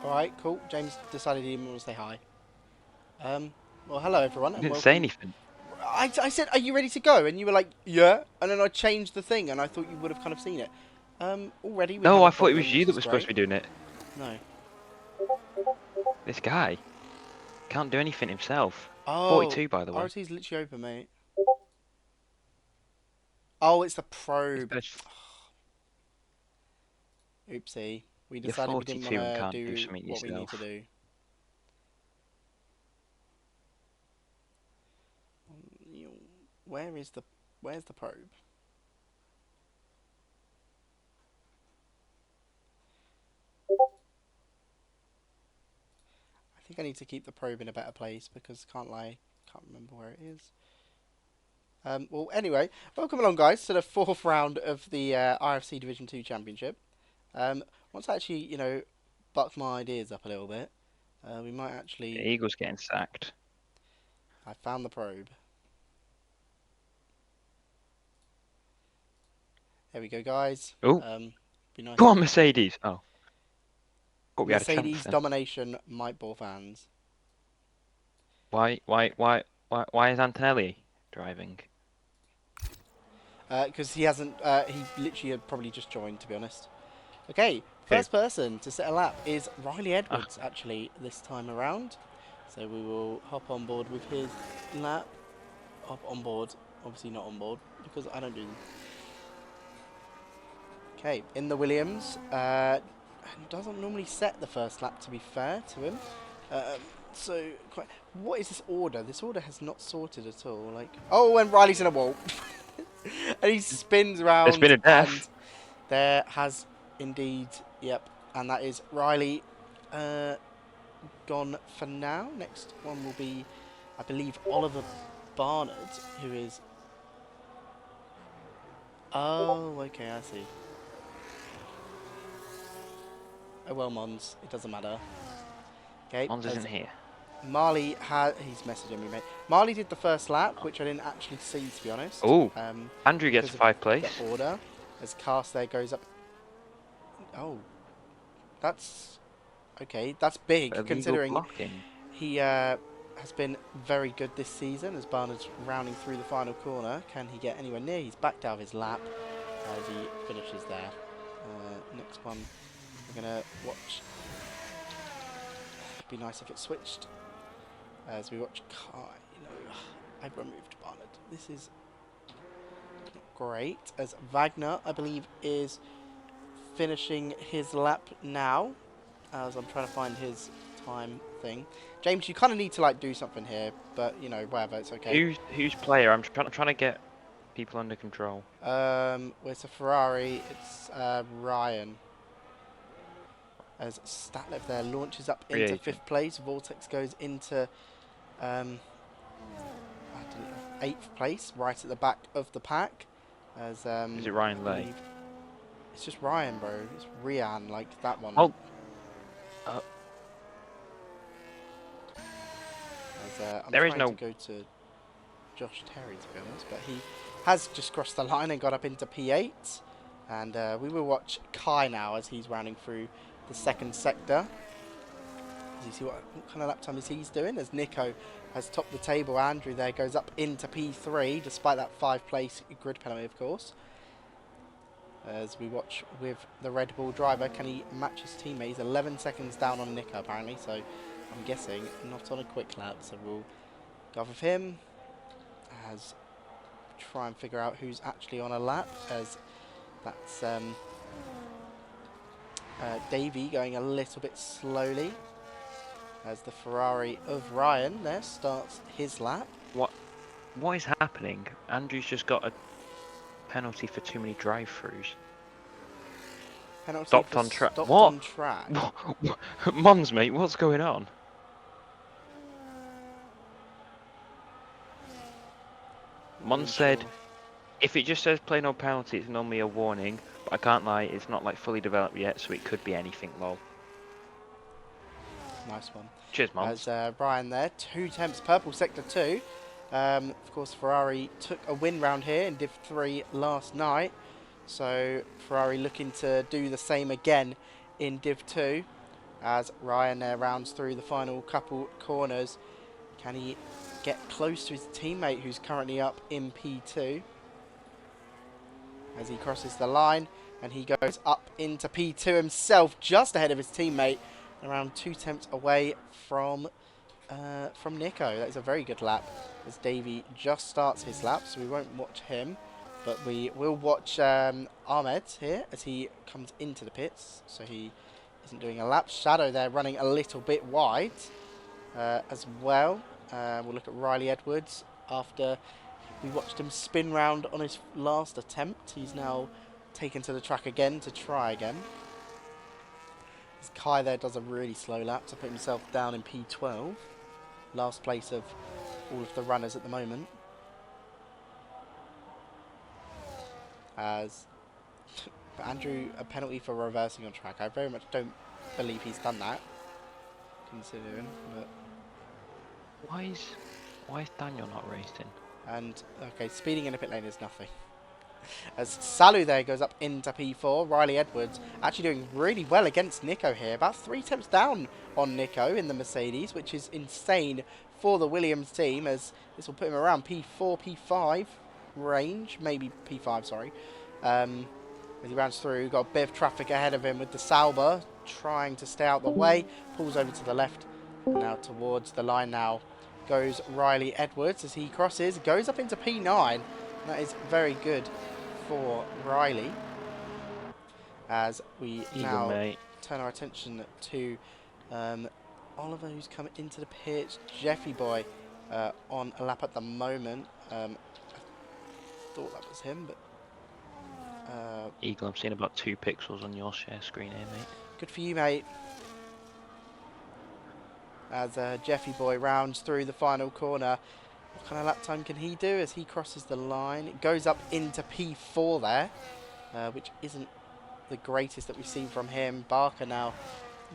Alright, cool. James decided he didn't want to say hi. Well, hello everyone, I and didn't say welcome. anything. I said, are you ready to go? And you were like, yeah. And then I changed the thing, and I thought you would have kind of seen it. Already we No, have a I thought it was problem, you which that is was supposed great. to be doing it. No. This guy can't do anything himself. Oh, 42, by the way. RFC's literally open, mate. Oh, it's the This probe. guy's Oopsie. We you're decided we didn't want 42 and to can't do do something what we need to yourself. do. Where is the... Where's the probe? I think I need to keep the probe in a better place because, can't lie, can't remember where it is. Well, anyway, welcome along, guys, to the fourth round of the RFC Division 2 Championship. Once I actually, buck my ideas up a little bit, we might The actually... Eagle's getting sacked. I found the probe. There we go, guys. Oh, Be nice go if on, Mercedes. Oh, thought we had a chance Mercedes then. domination might ball fans. Why is Antonelli driving? Because he hasn't, he literally had probably just joined, to be honest. Okay, Who? first person to set a lap is Riley Ah, Edwards, actually, this time around. So we will hop on board with his lap. Hop on board. Obviously not on board, because I don't do them. Okay, in the Williams. Doesn't normally set the first lap, to be fair to him. So, what is this order? This order has not sorted at all. Like, oh, and Riley's in a wall. And he spins there's been around, a and death. there has indeed, yep, and that is Riley gone for now. Next one will be, I believe, Oliver Barnard, who is... Oh, okay, I see. Oh well, Mons, it doesn't matter. Okay, Mons as isn't here. Marley had... He's messaging me, mate. Marley did the first lap, which I didn't actually see, to be honest, Oh, Andrew gets because a of five the place. order. As Cast there goes up... Oh, that's... Okay, that's big, Illegal considering blocking. he has been very good this season as Barnard's rounding through the final corner. Can he get anywhere near? He's backed out of his lap as he finishes there. Next one, we're going to watch. It'd be nice if it switched as we watch Kai. I've removed Barnard. This is not great as Wagner, I believe, is finishing his lap now as I'm trying to find his time thing. James, you kind of need to like do something here, but whatever, it's okay. Who's player? I'm trying to get people under control. Well, it's a Ferrari. It's Ryan. As Statlev there launches up Free into agent. fifth place. Vortex goes into um, eighth place, right at the back of the pack. As Is it I Ryan Lay? believe it's just Ryan, bro. It's Rian, like that one. Oh, uh, As I'm there is trying to no. go to Josh Terry, to be honest, but he has just crossed the line and got up into P8. And we will watch Kai now as he's rounding through the second sector. As you see what kind of lap time is he's doing, as Nico has topped the table. Andrew there goes up into P3, despite that 5-place grid penalty, of course. As we watch with the Red Bull driver, can he match his teammate? He's 11 seconds down on Nico, apparently, so I'm guessing not on a quick lap, so we'll go with him. As try and figure out who's actually on a lap, as that's Davey going a little bit slowly, as the Ferrari of Ryan there starts his lap. What is happening? Andrew's just got a penalty for too many drive-throughs. Penalty Stopped for on track. stopped What? on track. Mons, mate, what's going on? Not really Mons said, sure. if it just says play no penalty, it's normally a warning. But I can't lie, it's not like fully developed yet, so it could be anything, lol. Nice one. Cheers, As Mons. Brian there, 2 temps, purple sector 2. Of course, Ferrari took a win round here in Div 3 last night. So Ferrari looking to do the same again in Div 2. as Ryan there rounds through the final couple corners. Can he get close to his teammate who's currently up in P2? As he crosses the line and he goes up into P2 himself, just ahead of his teammate, around 2 tenths away from Nico. That is a very good lap as Davey just starts his lap, so we won't watch him, but we will watch Ahmed here as he comes into the pits, so he isn't doing a lap. Shadow there running a little bit wide as well. We'll look at Riley Edwards after we watched him spin round on his last attempt. He's now taken to the track again to try again. As Kai there does a really slow lap to put himself down in P12. Last place of all of the runners at the moment. As Andrew, a penalty for reversing on track. I very much don't believe he's done that, considering. But Why is Daniel not racing? and okay, speeding in a pit lane is nothing. As Salu there goes up into P4, Riley Edwards actually doing really well against Nico here. About 3 tenths down on Nico in the Mercedes, which is insane for the Williams team, as this will put him around P4, P5 range, maybe P5, sorry. As he rounds through, got a bit of traffic ahead of him with the Sauber, trying to stay out the way, pulls over to the left, and now towards the line now goes Riley Edwards as he crosses, goes up into P9. That is very good for Riley. As we now turn our attention to Oliver, who's coming into the pitch. Jeffy Boy on a lap at the moment. I thought that was him, but Eagle, I'm seeing about 2 pixels on your share screen here, mate. good for you, mate. As Jeffy Boy rounds through the final corner. What kind of lap time can he do as he crosses the line? It goes up into P4 there, which isn't the greatest that we've seen from him. Barker now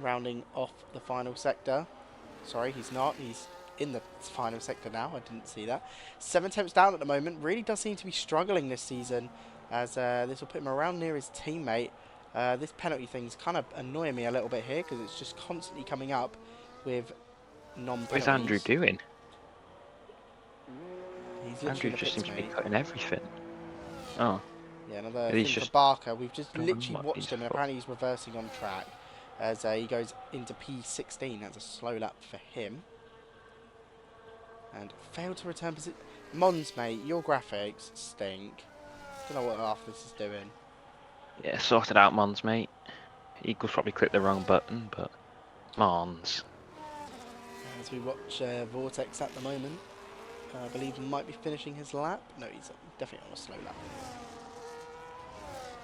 rounding off the final sector. Sorry, he's not. He's in the final sector now. I didn't see that. 7 tenths down at the moment. Really does seem to be struggling this season, as this will put him around near his teammate. This penalty thing's kind of annoying me a little bit here because it's just constantly coming up with non-penalties. What's Andrew doing? Andrew just seems to be cutting everything. Oh. Yeah, another thing for Barker. We've just literally watched him, and apparently he's reversing on track as he goes into P16. That's a slow lap for him. And failed to return position. Mons, mate, your graphics stink. Don't know what half this is doing. Yeah, sort it out, Mons, mate. Eagles probably clicked the wrong button, but Mons. As we watch Vortex at the moment. I believe he might be finishing his lap. No, he's definitely on a slow lap.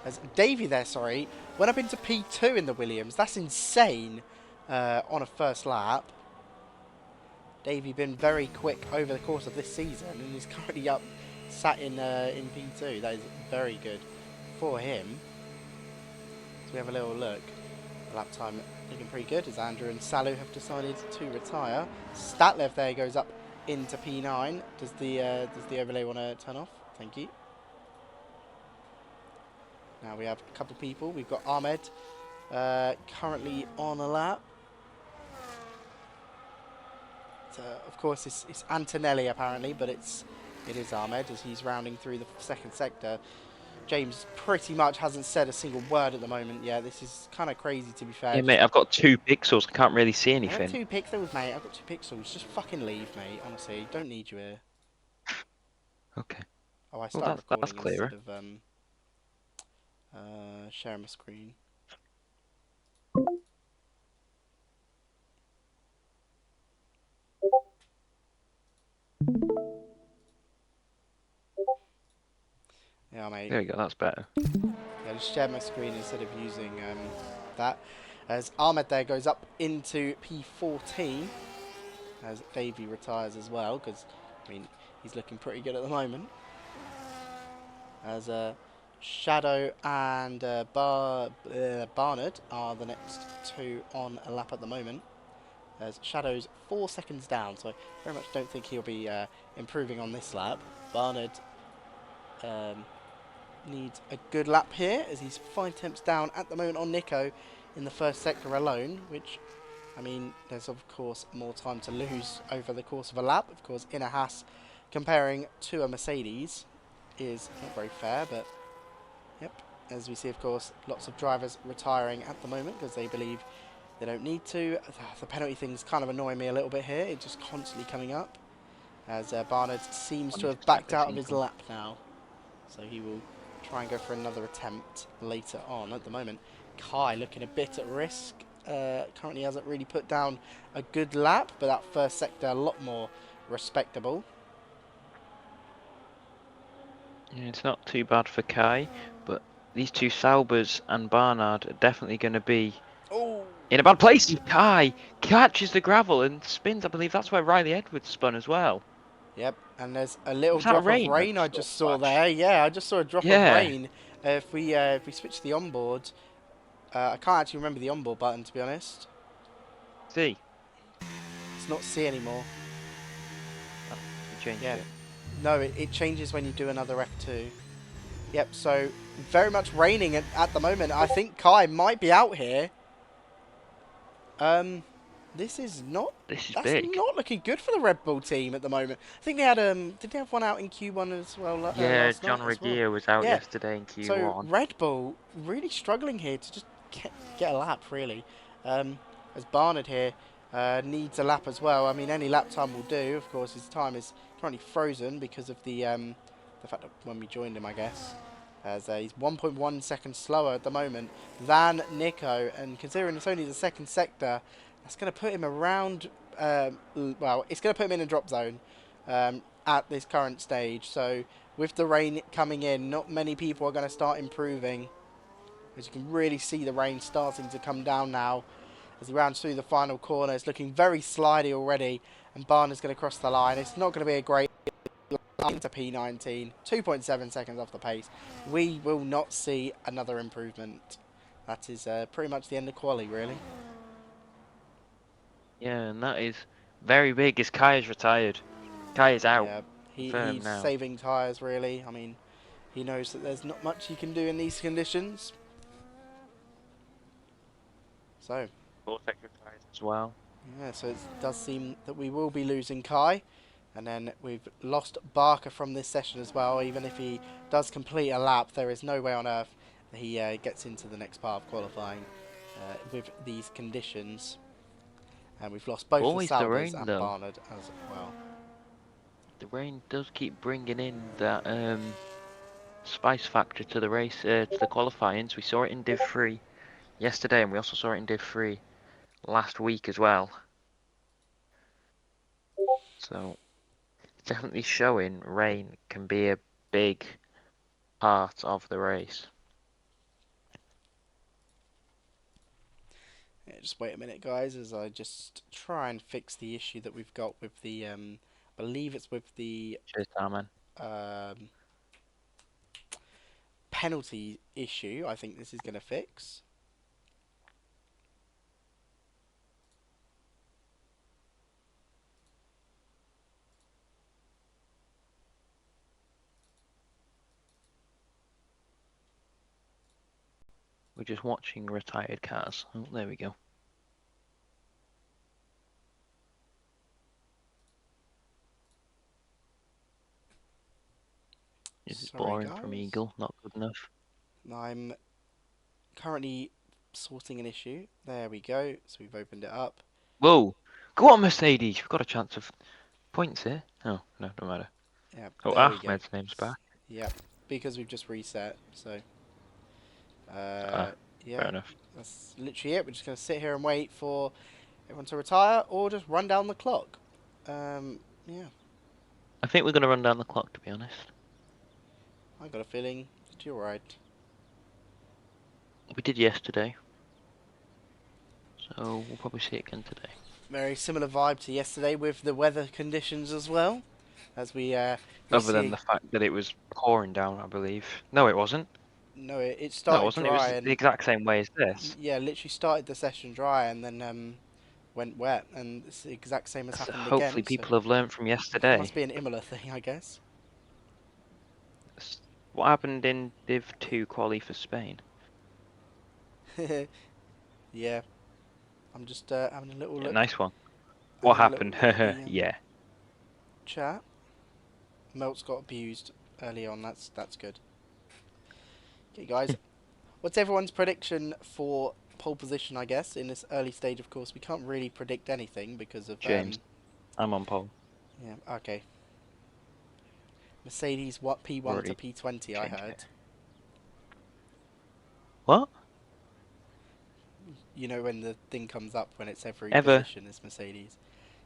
As Davey there, sorry, went up into P2 in the Williams. That's insane on a first lap. Davey been very quick over the course of this season and he's currently up, sat in P2. That is very good for him. So we have a little look. The lap time looking pretty good as Andrew and Salu have decided to retire. Statlev there goes up into P9. Does the overlay want to turn off? Thank you. Now we have a couple of people. We've got Ahmed currently on a lap. Of course, it's Antonelli apparently, but it is Ahmed as he's rounding through the second sector. James pretty much hasn't said a single word at the moment. Yeah, this is kind of crazy to be fair. Yeah, mate, I've got 2 pixels. I can't really see anything. I've got 2 pixels, mate. I've got 2 pixels. Just fucking leave, mate. Honestly, don't need you here. Okay. Oh, I started recording that's clearer. instead of sharing my screen. Yeah, mate. There you go, that's better. Yeah, just share my screen instead of using that. As Ahmed there goes up into P14 as Davey retires as well, because I mean he's looking pretty good at the moment. As Shadow and Barnard are the next 2 on a lap at the moment. As Shadow's 4 seconds down, so I very much don't think he'll be improving on this lap. Barnard needs a good lap here as he's 5 tenths down at the moment on Nico in the first sector alone, which, I mean, there's of course more time to lose over the course of a lap. Of course, in a Haas, comparing to a Mercedes is not very fair, but yep. As we see, of course, lots of drivers retiring at the moment because they believe they don't need to. The penalty thing's kind of annoying me a little bit here. It's just constantly coming up as Barnard seems to have backed out of his lap now. So he will try and go for another attempt later on. At the moment, Kai looking a bit at risk. Currently hasn't really put down a good lap, but that first sector a lot more respectable. Yeah, it's not too bad for Kai, but these two Saubers and Barnard are definitely going to be in a bad place. Kai catches the gravel and spins. I believe that's where Riley Edwards spun as well. Yep, and there's a little Was that drop of rain? rain I Saw just saw flash. there. Yeah, I just saw a drop of Yeah. rain. If we switch the onboard, I can't actually remember the onboard button to be honest. See, It's not C anymore. you changed Yeah, it. no, it changes when you do another F2. Yep, so very much raining at the moment. I think Kai might be out here. This is not. This is That's big. not looking good for the Red Bull team at the moment. I think they had did they have one out in Q1 as well Yeah, last John night as well? Regier was out Yeah. yesterday in So Q1. Red Bull really struggling here to just get a lap really. As Barnard here needs a lap as well. I mean, any lap time will do. Of course, his time is currently frozen because of the fact that when we joined him, I guess. As he's 1.1 seconds slower at the moment than Nico, and considering it's only the second sector, that's going to put him around. Well, it's going to put him in a drop zone at this current stage. So with the rain coming in, not many people are going to start improving. As you can really see the rain starting to come down now as he rounds through the final corner. It's looking very slidey already, and Barner's going to cross the line. It's not going to be a great into P19, 2.7 seconds off the pace. We will not see another improvement. That is pretty much the end of quali, really. Yeah, and that is very big as Kai is retired. Kai is out. Yeah, Confirmed he's now. saving tyres, really. I mean, he knows that there's not much he can do in these conditions. So, 4 second retired as well. yeah, so it does seem that we will be losing Kai. And then we've lost Barker from this session as well. Even if he does complete a lap, there is no way on earth that he gets into the next part of qualifying with these conditions. And we've lost both Always the the Salvers rain and though. Barnard as well. The rain does keep bringing in that spice factor to the race, to the qualifyings. We saw it in Div 3 yesterday, and we also saw it in Div 3 last week as well. So it's definitely showing rain can be a big part of the race. Yeah, just wait a minute, guys, as I just try and fix the issue that we've got with the. I believe it's with the Cheers, Darman. um, penalty issue. I think this is going to fix. We're just watching retired cars. Oh, there we go. This is Sorry, boring from guys. Eagle, not good enough. I'm currently sorting an issue. There we go. So we've opened it up. Whoa! Go on, Mercedes! We've got a chance of points here. Oh, no, don't matter. Yeah, Oh, there we go. Ahmed's name's back. Yep, because we've just reset. So, Ah, fair yeah, enough. that's literally it. We're just going to sit here and wait for everyone to retire or just run down the clock. Yeah, I think we're going to run down the clock, to be honest. I got a feeling that you're right. We did yesterday. So we'll probably see it again today. Very similar vibe to yesterday with the weather conditions as well. As we Other than see, the fact that it was pouring down, I believe. No, it wasn't. no, it No, it started wasn't. It was dry the and exact same way as this. yeah, literally started the session dry and then went wet, and it's the exact same has So happened hopefully again. So people have learned from yesterday. must be an Imola thing, I guess. What happened in Div 2 quali for Spain? Yeah, I'm just having a little Yeah, look. nice one. What Having a little happened? look at the Yeah. chat. Melt's got abused early on. That's good. Okay, guys. What's everyone's prediction for pole position? I guess in this early stage, of course, we can't really predict anything because of James, I'm on pole. yeah. Okay. Mercedes, what P1 to Already P20? I changed heard. it. What? You know when the thing comes up when it's every Ever? position is Mercedes.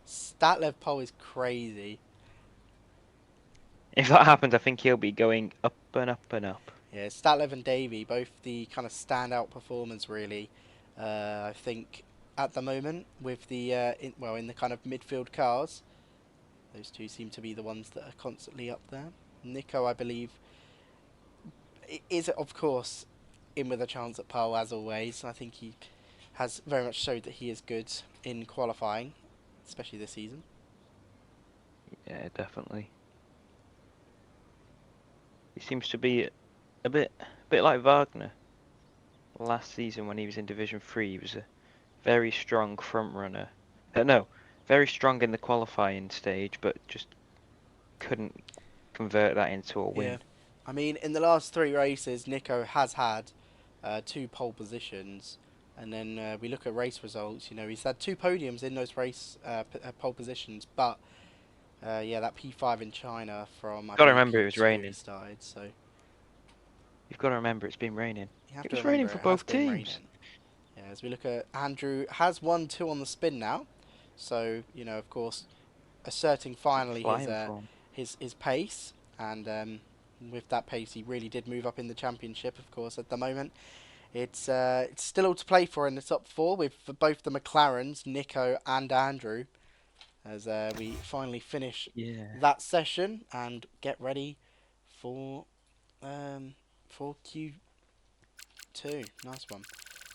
Statlev pole is crazy. If that happens, I think he'll be going up and up and up. Yeah, Statlev and Davey, both the kind of standout performers, really. I think at the moment with the in the kind of midfield cars, those two seem to be the ones that are constantly up there. Nico, I believe, is of course in with a chance at pole as always. I think he has very much showed that he is good in qualifying, especially this season. Yeah, definitely. He seems to be a bit like Wagner. Last season when he was in Division 3, he was a very strong front runner. No, very strong in the qualifying stage, but just couldn't convert that into a Yeah, win. I mean in the last three races, Nico has had two pole positions, and then we look at race results. You know, he's had two podiums in those pole positions, but yeah, that P5 in China from I Got to believe remember it was Q2 he raining. started. So You've got to remember it's been raining. you have It to was raining remember for it has both been teams. raining. Yeah, as we look at Andrew has 1-2 on the spin now, so you know of course asserting finally Flying form. his pace, and with that pace he really did move up in the championship. Of course, at the moment it's still all to play for in the top four with both the McLarens, Nico and Andrew, as we finally finish Yeah. that session and get ready for um, for Q2. Nice one.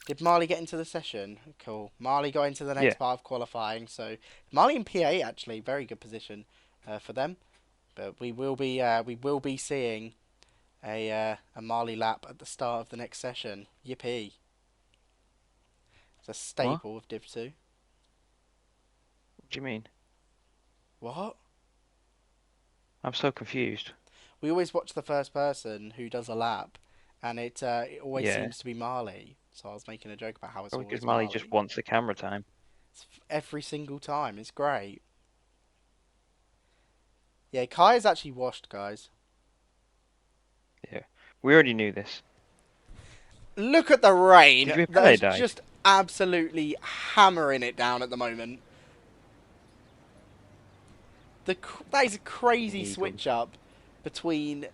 Did Marley get into the session? Cool. Marley got into the next Yeah. part of qualifying. So Marley in P8 actually, very good position for them. But we will be seeing a Marley lap at the start of the next session. Yippee! It's a What? staple of Div 2. What do you mean? What? I'm so confused. We always watch the first person who does a lap, and it always Yeah. seems to be Marley. So I was making a joke about how it's Probably because always Mali just Marley. wants the camera time. It's every single time. It's great. Yeah, Kai is actually washed, guys. Yeah. We already knew this. Look at the rain Did we that is penalty? just absolutely hammering it down at the moment. That is a crazy Eagles. switch up between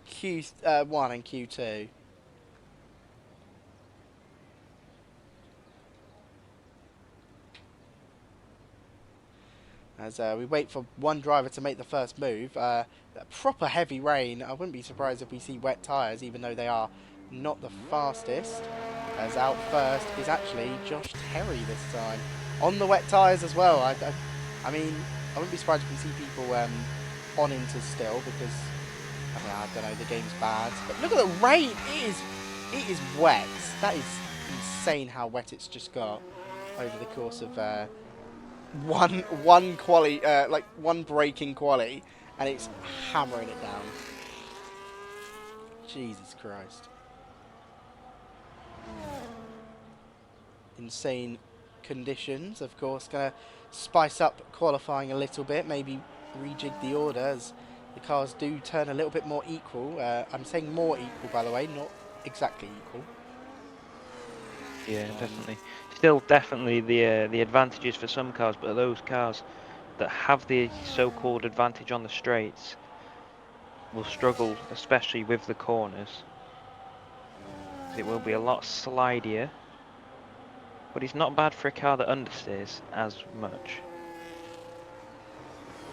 Q1 and Q2. As we wait for one driver to make the first move. Proper heavy rain. I wouldn't be surprised if we see wet tyres, even though they are not the fastest. As out first is actually Josh Terry this time. On the wet tyres as well. I mean, I wouldn't be surprised if we see people on into still because, I mean, I don't know, the game's bad. But look at the rain. It is wet. That is insane how wet it's just got over the course of one quali like one breaking quali, and it's hammering it down. Jesus Christ. Insane conditions, of course, gonna spice up qualifying a little bit, maybe rejig the order as the cars do turn a little bit more equal. I'm saying more equal, by the way, not exactly equal. Yeah, definitely. Still, definitely the advantages for some cars, but those cars that have the so-called advantage on the straights will struggle, especially with the corners. It will be a lot slidier, but it's not bad for a car that understeers as much.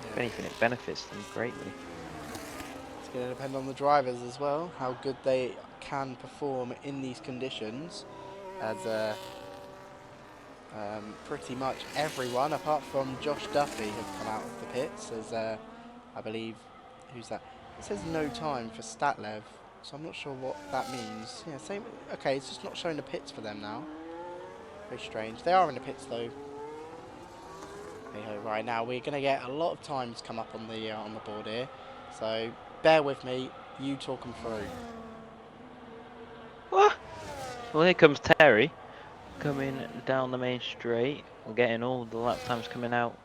If Yeah. anything, it benefits them greatly. It's going to depend on the drivers as well, how good they can perform in these conditions, as pretty much everyone, apart from Josh Duffy, have come out of the pits, as I believe, who's that? It says no time for Statlev, so I'm not sure what that means. Yeah, same. Okay, it's just not showing the pits for them now. Very strange. They are in the pits though. Hey ho, right now we're going to get a lot of times come up on the board here. So bear with me. You talk them through. What? Well, here comes Terry coming down the main straight. We're getting all the lap times coming out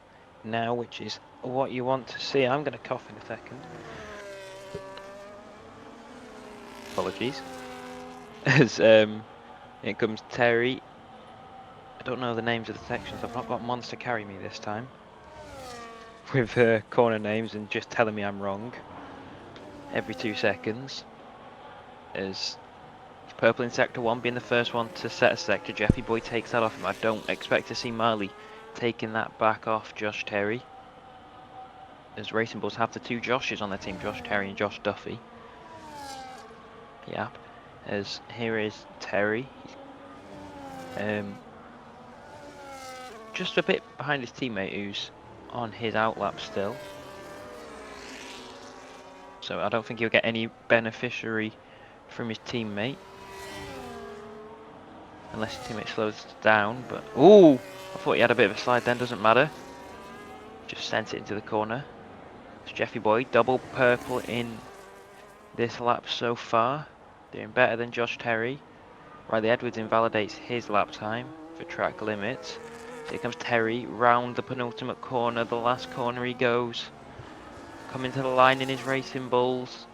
now, which is what you want to see. I'm going to cough in a second. Apologies. As here comes Terry. I don't know the names of the sections. I've not got Monster carry me this time with corner names and just telling me I'm wrong every 2 seconds. As Purple in sector 1 being the first one to set a sector, Jeffy Boy takes that off him. I don't expect to see Marley taking that back off Josh Terry, as Racing Bulls have the 2 Joshes on their team, Josh Terry and Josh Duffy. Yep, as here is Terry. Just a bit behind his teammate who's on his outlap still. So I don't think he'll get any beneficiary from his teammate. Unless his teammate slows down, but... Ooh! I thought he had a bit of a slide then, doesn't matter. Just sent it into the corner. It's Jeffy Boy, double purple in this lap so far. Doing better than Josh Terry. Riley Edwards invalidates his lap time for track limits. So here comes Terry, round the penultimate corner, the last corner he goes. Coming to the line in his Racing Bulls.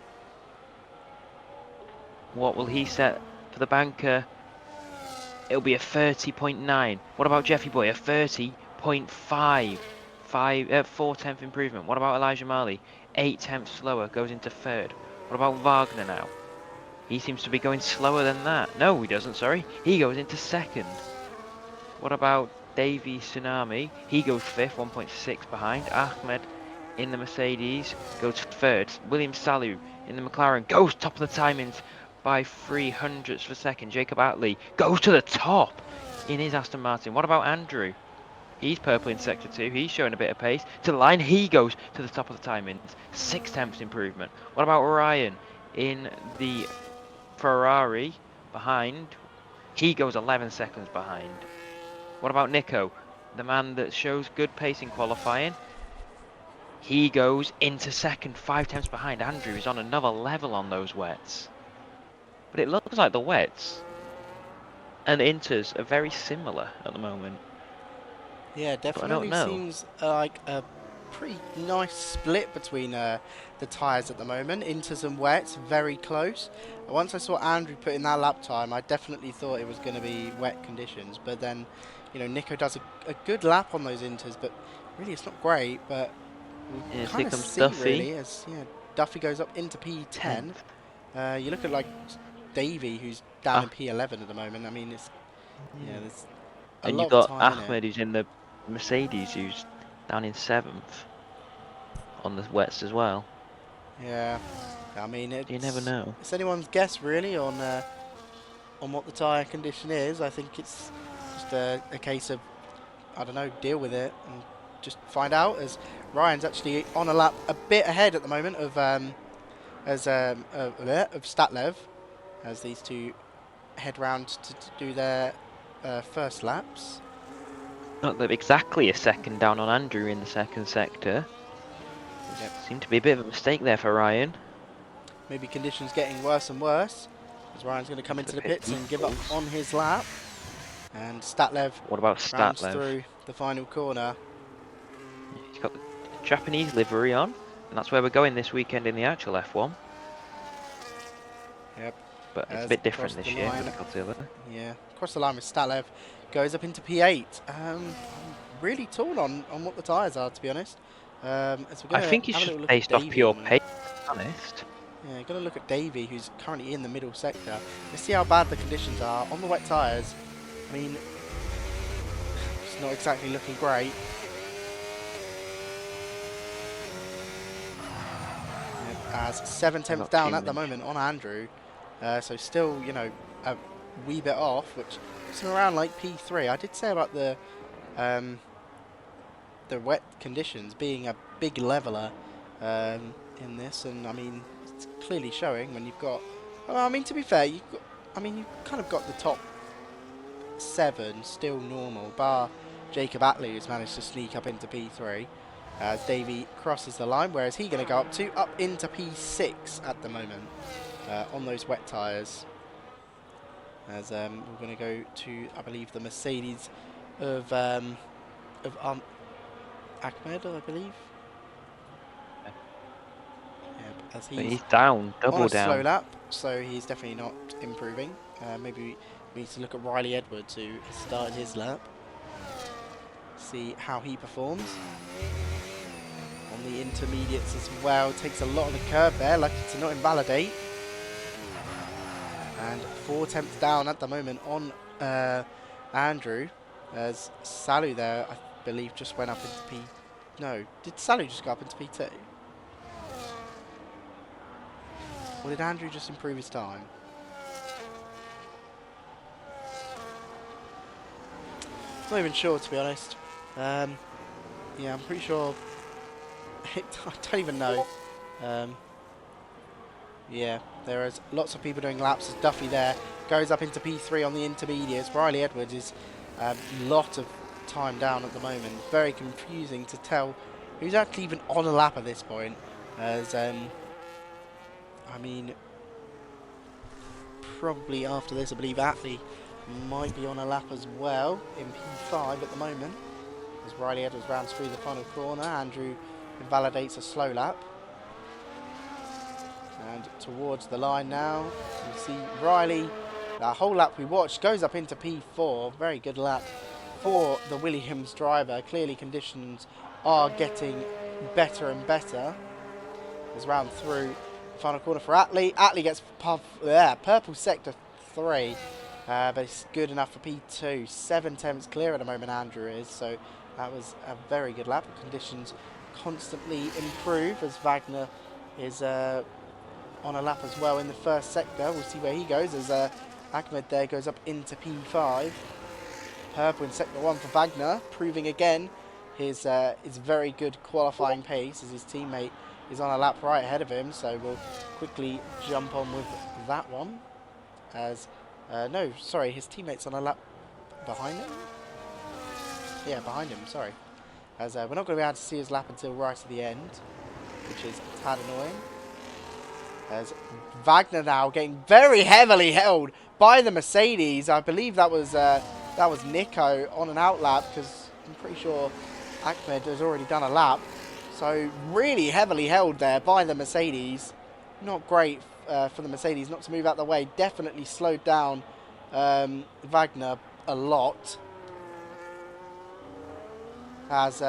What will he set for the banker? It'll be a 30.9. What about Jeffy Boy? A 30.5. 4/10th improvement. What about Elijah Marley? 8/10 slower, goes into third. What about Wagner now? He seems to be going slower than that. No, he doesn't, sorry. He goes into second. What about Davey Tsunami? He goes fifth, 1.6 behind. Ahmed in the Mercedes goes third. William Salu in the McLaren goes top of the timings by 300ths of a second. Jacob Atley goes to the top in his Aston Martin. What about Andrew? He's purple in sector 2. He's showing a bit of pace. To the line, he goes to the top of the timings. 6/10 improvement. What about Ryan in the Ferrari behind? He goes 11 seconds behind. What about Nico? The man that shows good pace in qualifying. He goes into second, 5/10 behind. Andrew is on another level on those wets. But it looks like the wets and inters are very similar at the moment. Yeah, But I don't definitely know. seems like a pretty nice split between the tyres at the moment. Inters and wets, very close. Once I saw Andrew put in that lap time, I definitely thought it was going to be wet conditions. But then, you know, Nico does a good lap on those inters, but really it's not great. But we'll Yes, kind here of comes see Duffy. really as Duffy goes up into P10. 10th. You look at like Davey, who's down in Ah, P11 at the moment. I mean, it's there's a and lot you've of got time in it. Ahmed who's in the Mercedes who's down in 7th on the wets as well. Yeah, I mean You never know. it's anyone's guess really on what the tyre condition is. I think it's just a case of I don't know, deal with it and just find out. As Ryan's actually on a lap a bit ahead at the moment of Statlev, as these two head round to do their first laps. Not that exactly a second down on Andrew in the second sector. Yep. Seemed to be a bit of a mistake there for Ryan. Maybe conditions getting worse and worse. As Ryan's going to come into the pits and give up on his lap. And Statlev What about rounds Statlev? through the final corner. He's got the Japanese livery on, and that's where we're going this weekend in the actual F1. Yep. But it's a As bit across different the this year line. with Godzilla. Yeah, across the line with Statlev. Goes up into P8. I'm really torn on what the tyres are, to be honest. As we're I going think to it's have a just little look at based off Davey at pure the moment. pace, to be honest. Yeah, going to look at Davey, who's currently in the middle sector. Let's see how bad the conditions are on the wet tyres. I mean, it's not exactly looking great. As 7/10 down at the moment on Andrew. So still, you know, a wee bit off, which puts him around like P3. I did say about the wet conditions being a big leveler in this, and I mean, it's clearly showing when you've got. Well, I mean, to be fair, you've kind of got the top P7, still normal, bar Jacob Atley, who's managed to sneak up into P3. As Davey crosses the line, whereas he's going to go up into P6 at the moment on those wet tyres. As we're going to go to, I believe, the Mercedes of Ahmed, I believe. Yeah, as He's down, double on a down. slow lap, so he's definitely not improving. Maybe we need to look at Riley Edwards, who started his lap. See how he performs. On the intermediates as well, takes a lot of the curb there, lucky to not invalidate. And 4 tenths down at the moment on Andrew, as Salu there, I believe, just went up into P... No, did Salu just go up into P2? Or did Andrew just improve his time? Not even sure, to be honest. Yeah, I'm pretty sure... I don't even know. Yeah, there is lots of people doing laps. There's Duffy there. Goes up into P3 on the intermediates. Riley Edwards is a lot of time down at the moment. Very confusing to tell who's actually even on a lap at this point. As, I mean, probably after this, I believe Atley might be on a lap as well in P5 at the moment. As Riley Edwards rounds through the final corner. Andrew invalidates a slow lap. And towards the line now, you see Riley, that whole lap we watched, goes up into P4. Very good lap for the Williams driver. Clearly conditions are getting better and better. As round through the final corner for Atley. Atley gets purple sector 3, but it's good enough for P2. 7 tenths clear at the moment, Andrew is. So that was a very good lap. Conditions constantly improve as Wagner is... on a lap as well in the first sector. We'll see where he goes as Ahmed there goes up into P5. Purple in sector 1 for Wagner, proving again his very good qualifying pace as his teammate is on a lap right ahead of him. So we'll quickly jump on with that one. As no, sorry, his teammate's on a lap behind him. Yeah, behind him. Sorry. As we're not going to be able to see his lap until right at the end, which is a tad annoying. As Wagner now getting very heavily held by the Mercedes. I believe that was Nico on an out lap, because I'm pretty sure Ahmed has already done a lap. So really heavily held there by the Mercedes. Not great for the Mercedes not to move out the way. Definitely slowed down Wagner a lot. As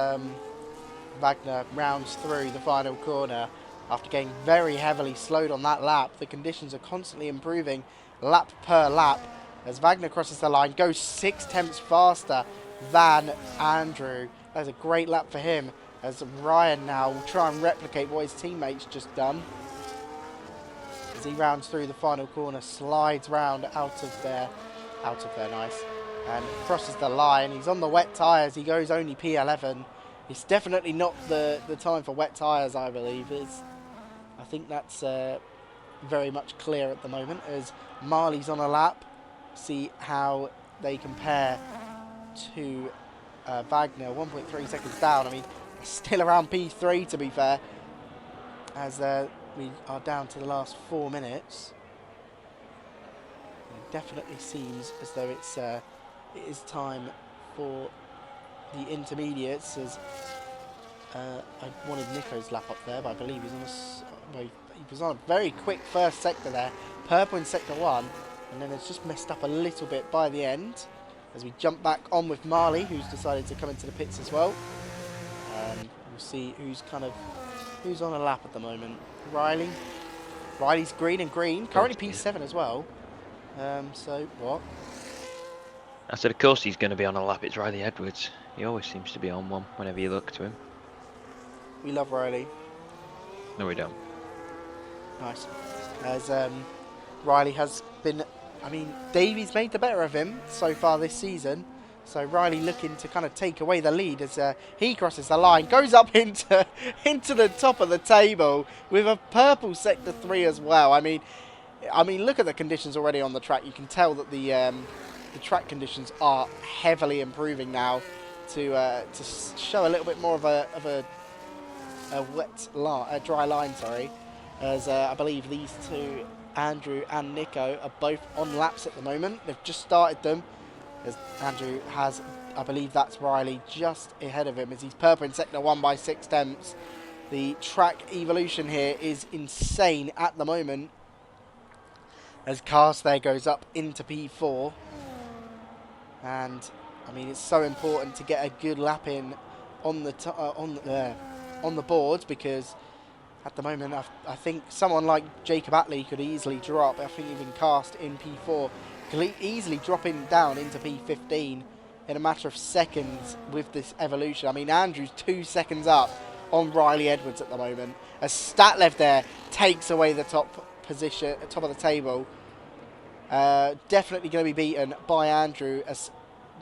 Wagner rounds through the final corner. After getting very heavily slowed on that lap, the conditions are constantly improving lap per lap as Wagner crosses the line, goes 6 tenths faster than Andrew. That's a great lap for him as Ryan now will try and replicate what his teammates just done. As he rounds through the final corner, slides round out of there, nice, and crosses the line. He's on the wet tyres, he goes only P11. It's definitely not the time for wet tyres, I believe. I think that's very much clear at the moment as Marley's on a lap. See how they compare to Wagner. 1.3 seconds down. I mean, still around P3 to be fair. As we are down to the last 4 minutes. It definitely seems as though it is time for the intermediates as I wanted Nico's lap up there, but I believe he was on a very quick first sector there. Purple in sector 1, and then it's just messed up a little bit by the end as we jump back on with Marley, who's decided to come into the pits as well. We'll see who's on a lap at the moment. Riley's green and green, currently P7 as well. So what? I said, of course he's going to be on a lap. It's Riley Edwards. He always seems to be on one whenever you look to him. We love Riley. No, we don't. Nice. As Riley has been, I mean, Davey's made the better of him so far this season. So Riley looking to kind of take away the lead as he crosses the line, goes up into the top of the table with a purple sector 3 as well. I mean, look at the conditions already on the track. You can tell that the the track conditions are heavily improving now to show a little bit more of a dry line, sorry, as I believe these two, Andrew and Nico, are both on laps at the moment. They've just started them, as Andrew has, I believe that's Riley, just ahead of him as he's purple in sector 1 by 6 tenths. The track evolution here is insane at the moment, as Cast there goes up into P4. And I mean, it's so important to get a good lap in on the board, because at the moment I think someone like Jacob Attlee could easily drop. I think even Cast in P4 could easily dropping down into P15 in a matter of seconds with this evolution. I mean, Andrew's 2 seconds up on Riley Edwards at the moment, as Statlev there takes away the top position, top of the table. Definitely going to be beaten by Andrew, as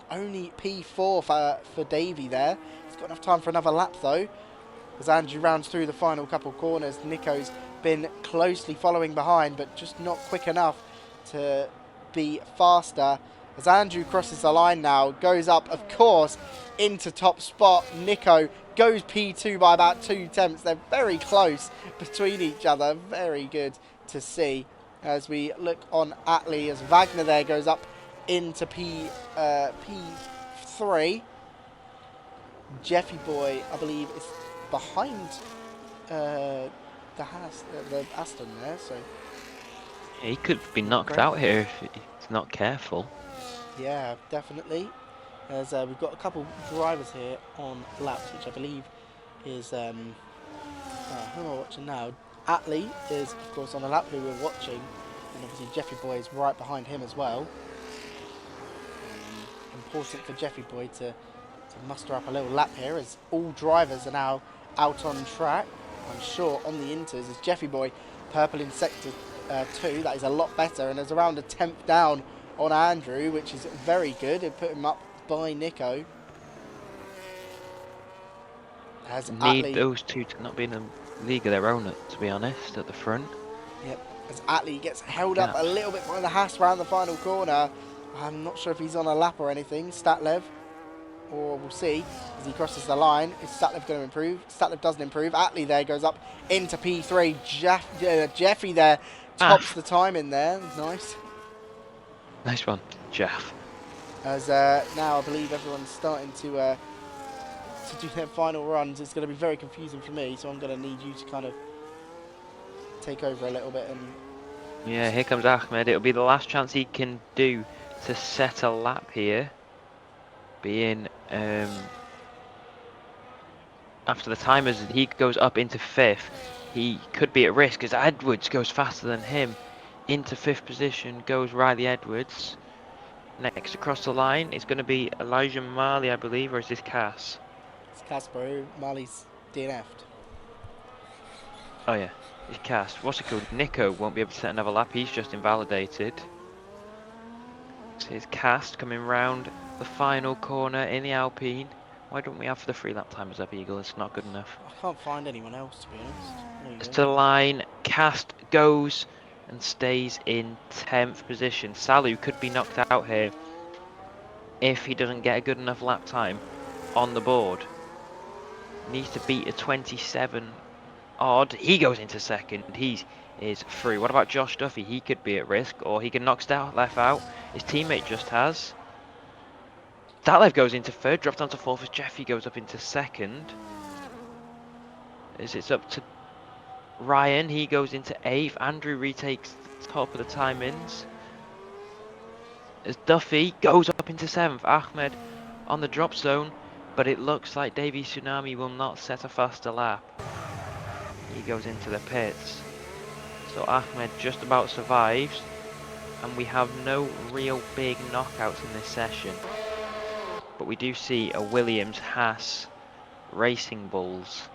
only P4 for Davey there. He's got enough time for another lap though, as Andrew rounds through the final couple corners. Nico's been closely following behind, but just not quick enough to be faster. As Andrew crosses the line now, goes up, of course, into top spot. Nico goes P2 by about 2 tenths. They're very close between each other. Very good to see. As we look on Attlee, as Wagner there goes up into P3. Jeffy Boy, I believe, is behind the Aston there, so He could be knocked out here if he's not careful. yeah, definitely. As we've got a couple drivers here on laps, which I believe is who am I watching now? Attlee is, of course, on a lap who we're watching, and obviously Jeffy Boy is right behind him as well. Important for Jeffy Boy to muster up a little lap here, as all drivers are now out on track. I'm sure on the inters, as Jeffy Boy purple in sector 2, that is a lot better, and there's around a 10th down on Andrew, which is very good. It put him up by Nico. As Need Attlee, those two to not be in a league of their own, to be honest, at the front. yep, as Attlee gets held up a little bit by the Haas around the final corner. I'm not sure if he's on a lap or anything, Statlev, or we'll see as he crosses the line. Is Statlev going to improve? Statlev doesn't improve. Attlee there goes up into P3. Jeffy there tops the time in there. Nice. Nice one, Jeff. As now I believe everyone's starting to do their final runs. It's going to be very confusing for me, so I'm going to need you to kind of take over a little bit. And yeah, here comes Ahmed. It'll be the last chance he can do to set a lap here, being after the timers. He goes up into 5th. He could be at risk as Edwards goes faster than him. Into 5th position goes Riley Edwards. Next across the line is going to be Elijah Marley, I believe, or is this Cass? it's Casper. Marley's DNF'd. Oh yeah, it's Cass. What's it called? Nico won't be able to set another lap. He's just invalidated. So here's Cast coming round the final corner in the Alpine. Why don't we have the 3 lap timers up, Eagle? It's not good enough. I can't find anyone else, to be honest. To the line, Cast goes and stays in 10th position. Salu could be knocked out here if he doesn't get a good enough lap time on the board. Needs to beat a 27 odd. He goes into 2nd. He is through. What about Josh Duffy? He could be at risk, or he could knock Statlev out. His teammate just has. Statlev goes into 3rd, drops down to 4th as Jeffy goes up into 2nd. As it's up to Ryan, he goes into 8th. Andrew retakes the top of the time-ins. As Duffy goes up into 7th. Ahmed on the drop zone, but it looks like Davy Tsunami will not set a faster lap. He goes into the pits. So Ahmed just about survives, and we have no real big knockouts in this session. But we do see a Williams Haas Racing Bulls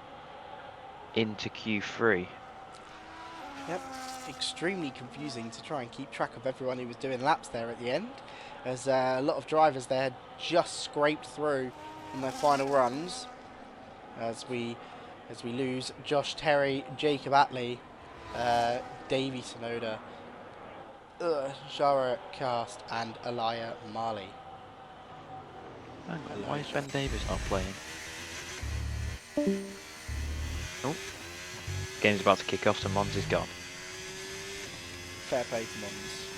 into Q3. Yep, extremely confusing to try and keep track of everyone who was doing laps there at the end, as a lot of drivers there had just scraped through in their final runs. As we lose Josh Terry, Jacob Attlee, Davey Sonoda, Jara Cast and Elia Marley. Hang on, why is Ben Davis not playing? Oh, game's about to kick off, so Mons is gone. Fair play to Mons.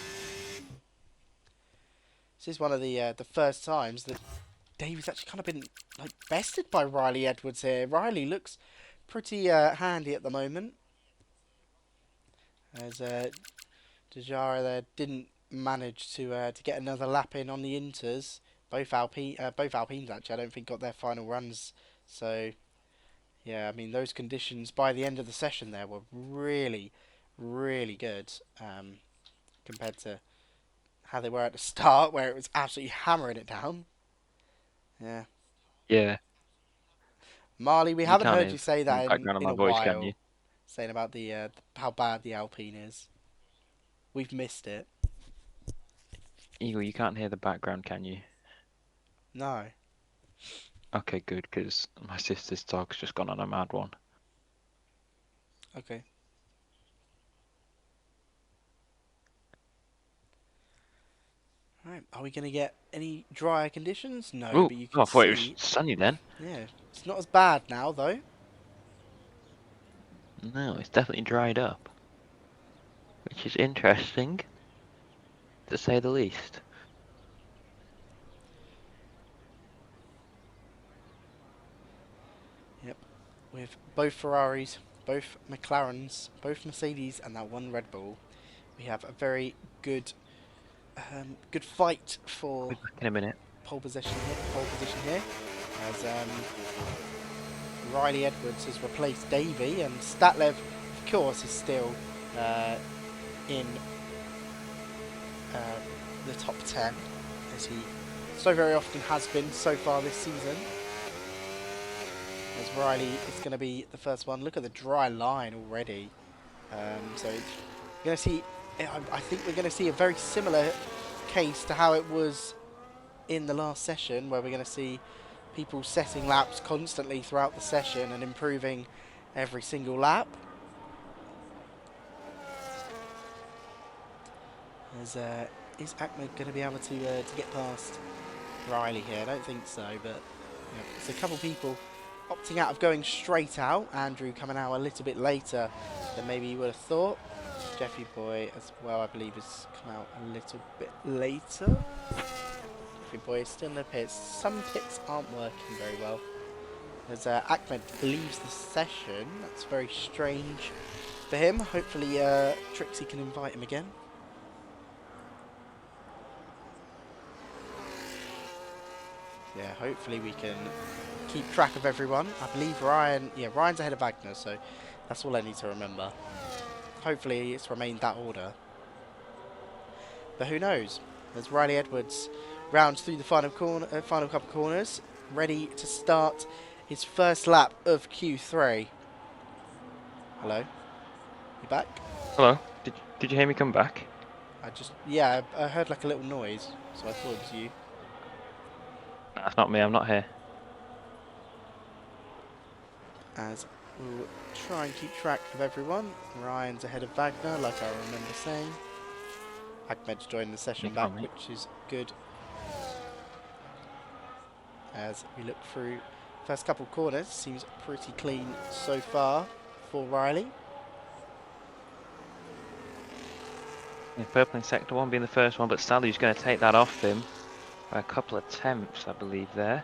This is one of the first times that Davies actually kind of been like bested by Riley Edwards here. Riley looks pretty handy at the moment, as Dejara there didn't manage to get another lap in on the Inters. Both Alpines actually, I don't think got their final runs. So yeah, I mean those conditions by the end of the session there were really, really good compared to how they were at the start, where it was absolutely hammering it down. Yeah. Yeah, Marley, we you haven't can't heard hear you say from the that background of in my a voice, can you? while, saying about the how bad the Alpine is. We've missed it. Eagle, you can't hear the background, can you? No. Okay, good, because my sister's dog's just gone on a mad one. Okay. Right. Are we going to get any drier conditions? No, Oh, but you I can thought it was see. sunny then. Yeah, it's not as bad now though. No, it's definitely dried up, which is interesting, to say the least. Yep. With both Ferraris, both McLarens, both Mercedes, and that one Red Bull, we have a very good fight I'll be for back in a minute. pole position here. As Riley Edwards has replaced Davey, and Statlev, of course, is still in the top 10, as he so very often has been so far this season. As Riley is going to be the first one. Look at the dry line already. So you're going to see, I think we're going to see a very similar case to how it was in the last session, where we're going to see people setting laps constantly throughout the session and improving every single lap. Is Ahmed going to be able to get past Riley here? I don't think so, but yeah, there's a couple people opting out of going straight out. Andrew coming out a little bit later than maybe you would have thought. Jeffy Boy as well, I believe, has come out a little bit later. Jeffy Boy is still in the pits. Some pits aren't working very well. As Ahmed leaves the session, that's very strange for him. Hopefully Trixie can invite him again. Yeah, hopefully we can keep track of everyone. I believe Ryan's ahead of Wagner, so that's all I need to remember. Hopefully it's remained that order. But who knows? As Riley Edwards rounds through the final couple corners, ready to start his first lap of Q3. Hello? You back? Hello, did you hear me come back? I heard like a little noise, so I thought it was you. That's not me, I'm not here. As we'll try and keep track of everyone. Ryan's ahead of Wagner, like I remember saying. Ahmed's joined the session back, which is good. As we look through first couple corners, seems pretty clean so far for Riley. Yeah, purple in sector 1 being the first one, but Sally's going to take that off him by a couple of attempts, I believe, there.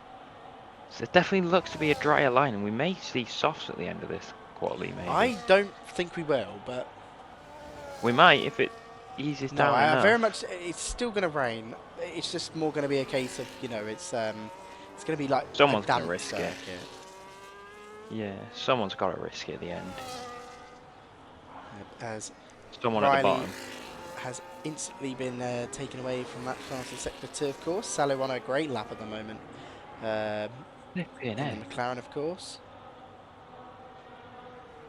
So it definitely looks to be a drier line, and we may see softs at the end of this quarterly, maybe. I don't think we will, but... We might, if it eases down enough. Very much, it's still going to rain. It's just more going to be a case of, it's going to be like someone's going to risk it. Yeah, someone's got to risk it at the end. As someone Riley at the bottom has instantly been taken away from that fastest sector 2, of course. Salo on a great lap at the moment. In the McLaren, of course.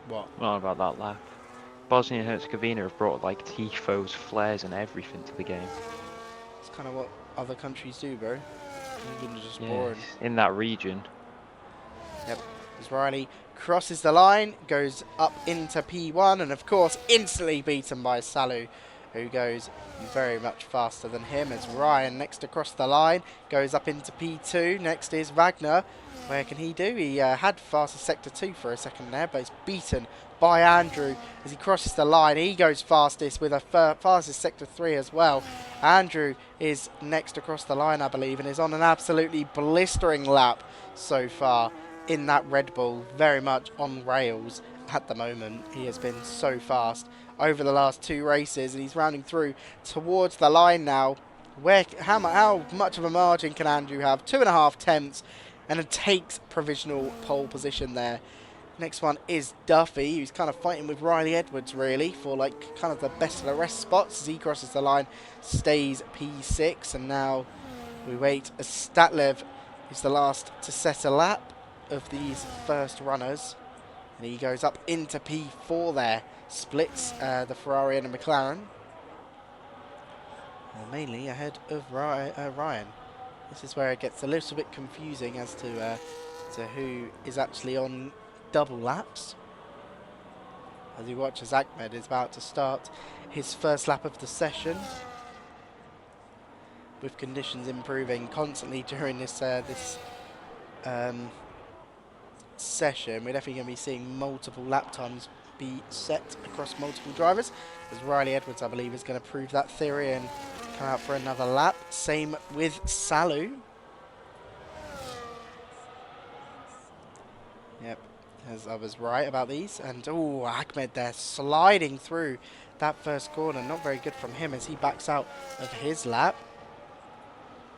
What? Not about that lap. Bosnia and Herzegovina have brought like tifos, flares and everything to the game. It's kind of what other countries do, bro. England is just boring. In that region. Yep. As Riley crosses the line, goes up into P1, and of course instantly beaten by Salu, who goes very much faster than him, as Ryan next across the line goes up into P2. Next is Wagner. Where can he do? He had fastest sector 2 for a second there, but he's beaten by Andrew as he crosses the line. He goes fastest with a fastest sector 3 as well. Andrew is next across the line, I believe, and is on an absolutely blistering lap so far in that Red Bull. Very much on rails at the moment. He has been so fast over the last 2 races, and he's rounding through towards the line now. How much of a margin can Andrew have? 2.5 tenths, and it takes provisional pole position there. Next one is Duffy, who's kind of fighting with Riley Edwards really for like kind of the best of the rest spots as he crosses the line, stays P6, and now we wait as Statlev is the last to set a lap of these first runners, and he goes up into P4 there, splits the Ferrari and the McLaren, mainly ahead of Ryan. This is where it gets a little bit confusing as to who is actually on double laps. As you watch as Ahmed is about to start his first lap of the session, with conditions improving constantly during this session. We're definitely going to be seeing multiple lap times be set across multiple drivers, as Riley Edwards, I believe, is going to prove that theory and come out for another lap. Same with Salu. Yep, as I was right about these. And oh, Ahmed there sliding through that first corner. Not very good from him as he backs out of his lap,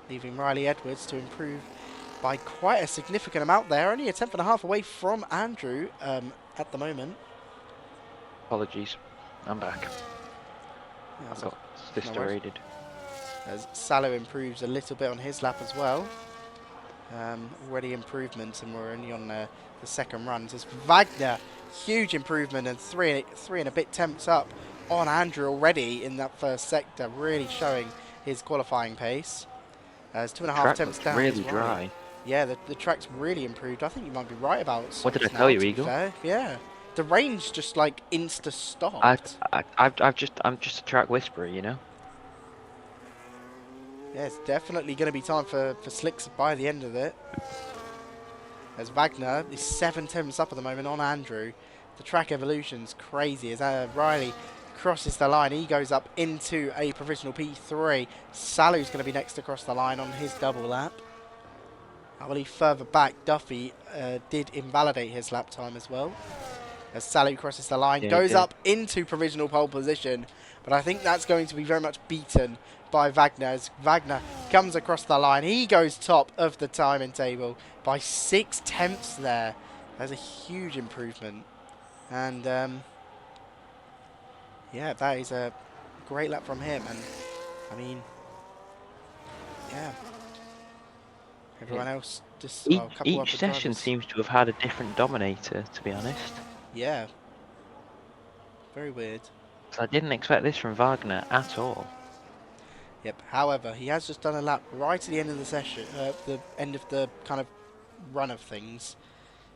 leaving Riley Edwards to improve by quite a significant amount there. Only a 10.5 away from Andrew at the moment. Apologies. I'm back. Yeah, I've got sister-aided. As Salu improves a little bit on his lap as well. Already improvements, and we're only on the second runs. As Wagner, huge improvement, and three and a bit temps up on Andrew already in that first sector, really showing his qualifying pace. As 2.5 temps down. Really dry. Yeah, the track's really improved. I think you might be right about. What did I tell you, Eagle? Yeah, the rain's just like insta stopped. I'm just a track whisperer, you know. Yeah, it's definitely going to be time for slicks by the end of it. As Wagner is 7 temps up at the moment on Andrew. The track evolution's crazy as Riley crosses the line. He goes up into a provisional P3. Salu's going to be next across the line on his double lap. I believe further back, Duffy did invalidate his lap time as well. As Salu crosses the line, goes up into provisional pole position, but I think that's going to be very much beaten by Wagner. As Wagner comes across the line, he goes top of the timing table by 6 tenths there. That's a huge improvement. And yeah, that is a great lap from him. And I mean, yeah, everyone else just each session seems to have had a different dominator, to be honest. Yeah, very weird. So I didn't expect this from Wagner at all. Yep. However, he has just done a lap right at the end of the session, the end of the kind of run of things.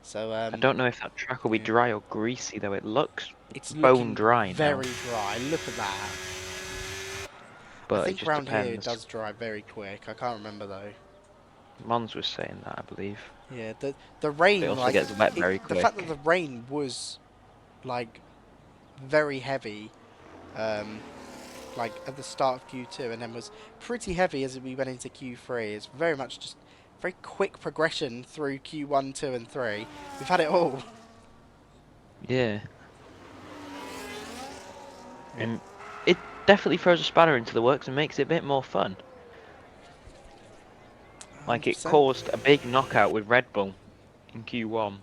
So I don't know if that track will be dry or greasy, though. It looks it's bone dry now. Very dry. Look at that. But I think it just around depends. here it does dry very quick. I can't remember though. Mons was saying that, I believe. Yeah, the rain. It also gets wet very quick. The fact that the rain was like very heavy, like at the start of Q2, and then was pretty heavy as we went into Q3. It's very much just very quick progression through Q1, 2, and 3. We've had it all. Yeah. And it definitely throws a spanner into the works and makes it a bit more fun. Like 100%. It caused a big knockout with Red Bull in Q1. I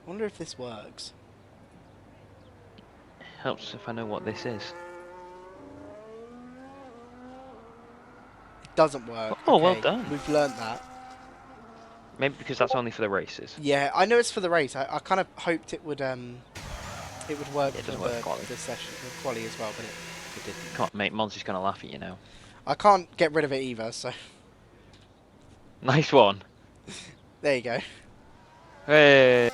wonder if this works. Helps if I know what this is. It doesn't work. Oh, okay, well done. We've learnt that. Maybe because that's only for the races. Yeah, I know it's for the race. I kind of hoped it would work for the session, the quali as well, but it didn't. Come on, mate. Monty's gonna laugh at you now. I can't get rid of it either, so. Nice one. There you go. Hey.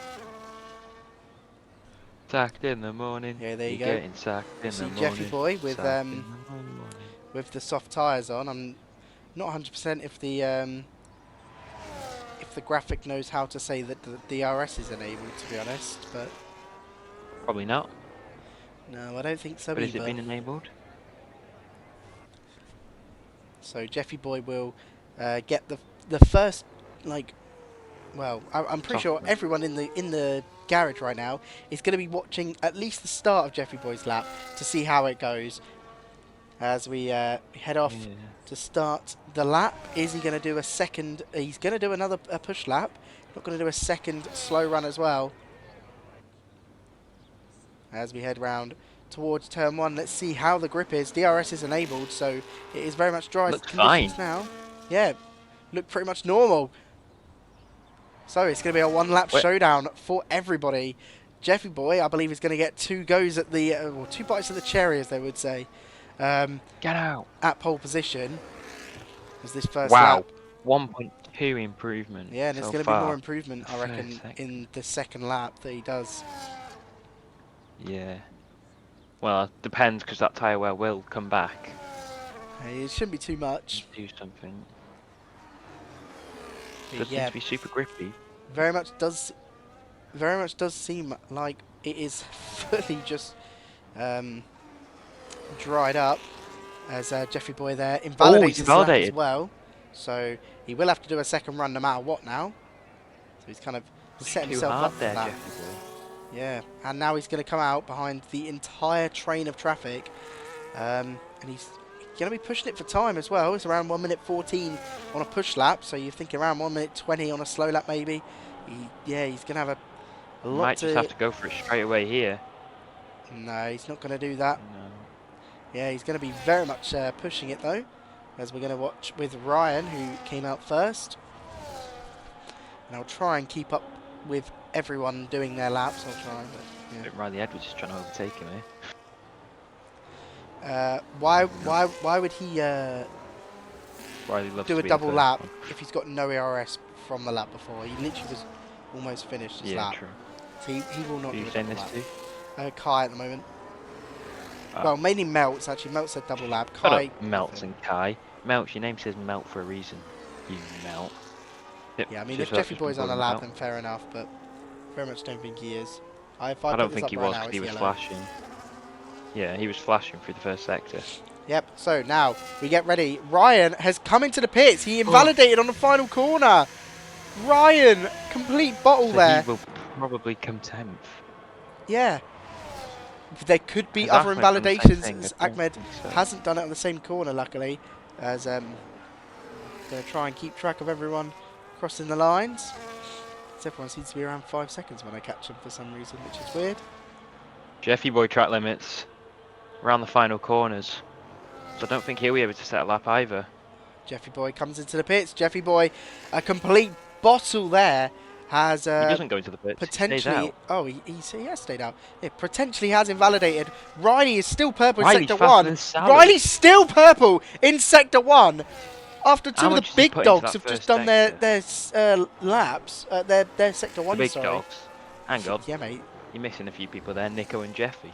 Sacked in the morning. Yeah, there you You're go. getting sacked You in the see Jeffy morning. Boy with Sacked in the morning. the soft tyres on. I'm not 100% if the graphic knows how to say that the DRS is enabled, to be honest, but Probably not. no, I don't think so But has it either. been enabled? So Jeffy Boy will get the first, like, well, I'm pretty Soft. sure everyone in the garage right now is going to be watching at least the start of Jeffy Boy's lap to see how it goes as we head off Yeah. to start the lap. Is he going to do a second? He's going to do another push lap. Not going to do a second slow run as well. As we head round towards turn 1, let's see how the grip is. DRS is enabled, so it is very much dry Looks conditions fine. now. Yeah, look pretty much normal. So it's going to be a one-lap showdown for everybody. Jeffy Boy, I believe, is going to get 2 goes at the, or 2 bites of the cherry, as they would say, Get out. at pole position. As this first lap. Wow. 1.2 improvement Yeah, and there's so going to be more far. improvement, I reckon, in the second lap that he does. Yeah. Well, it depends because that tyre wear will come back. It shouldn't be too much. Do something. But Does seem yeah, to be super grippy. very much does seem like it is fully just dried up. As Jeffrey Boy there invalidates he's his lap as invalidated. well. So he will have to do a second run no matter what now. So he's kind of set Too himself hard up for there, that. Jeffy Boy. Yeah, and now he's going to come out behind the entire train of traffic. And he's going to be pushing it for time as well. It's around 1 minute 14 on a push lap. So you're thinking around 1 minute 20 on a slow lap maybe. He's going to have a lot Might just have to go for it straight away here. No, he's not going to do that. No. Yeah, he's going to be very much pushing it though. As we're going to watch with Ryan, who came out first. And I'll try and keep up with everyone doing their laps. I'll try, but yeah. Riley Edwards is trying to overtake him here. Why would he Riley loves do to a be double the first lap one. if he's got no ARS from the lap before? He literally was almost finished his lap. True. So he will not Are do you a saying double this lap. too? Kai at the moment. Oh. Well, mainly Melts actually. Melts said double lap. Shut Kai. up, Melts and Kai. Melts, your name says Melt for a reason. You melt. Yep, Yeah, I mean, just if Jeffy been Boy's on calling a lap, Melt. then fair enough, but very much don't think he is. If I I put don't this think up he right was now, because it's he was yellow. flashing. Yeah, he was flashing through the first sector. Yep, so now we get ready. Ryan has come into the pits. He invalidated on the final corner. Ryan, complete bottle So there. he will probably come 10th. Yeah. There could be Has other Ahmed done the same thing? invalidations. I don't Ahmed think so. hasn't done it on the same corner, luckily. As going to try and keep track of everyone crossing the lines. So everyone seems to be around 5 seconds when I catch them for some reason, which is weird. Jeffy Boy track limits around the final corners. So I don't think he'll be able to set a lap either. Jeffy Boy comes into the pits. Jeffy Boy, a complete bottle there, has He doesn't go into the pits. potentially. He stays out. Oh, he has stayed out. Yeah, potentially has invalidated. Riley is still purple in Riley's sector faster 1. than Sally. Riley's still purple in sector 1. After two How of the much has he big put into dogs that have just first done their sector? laps, their sector 1. The big sorry. dogs. Hang on. Yeah, mate. You're missing a few people there, Nico and Jeffy.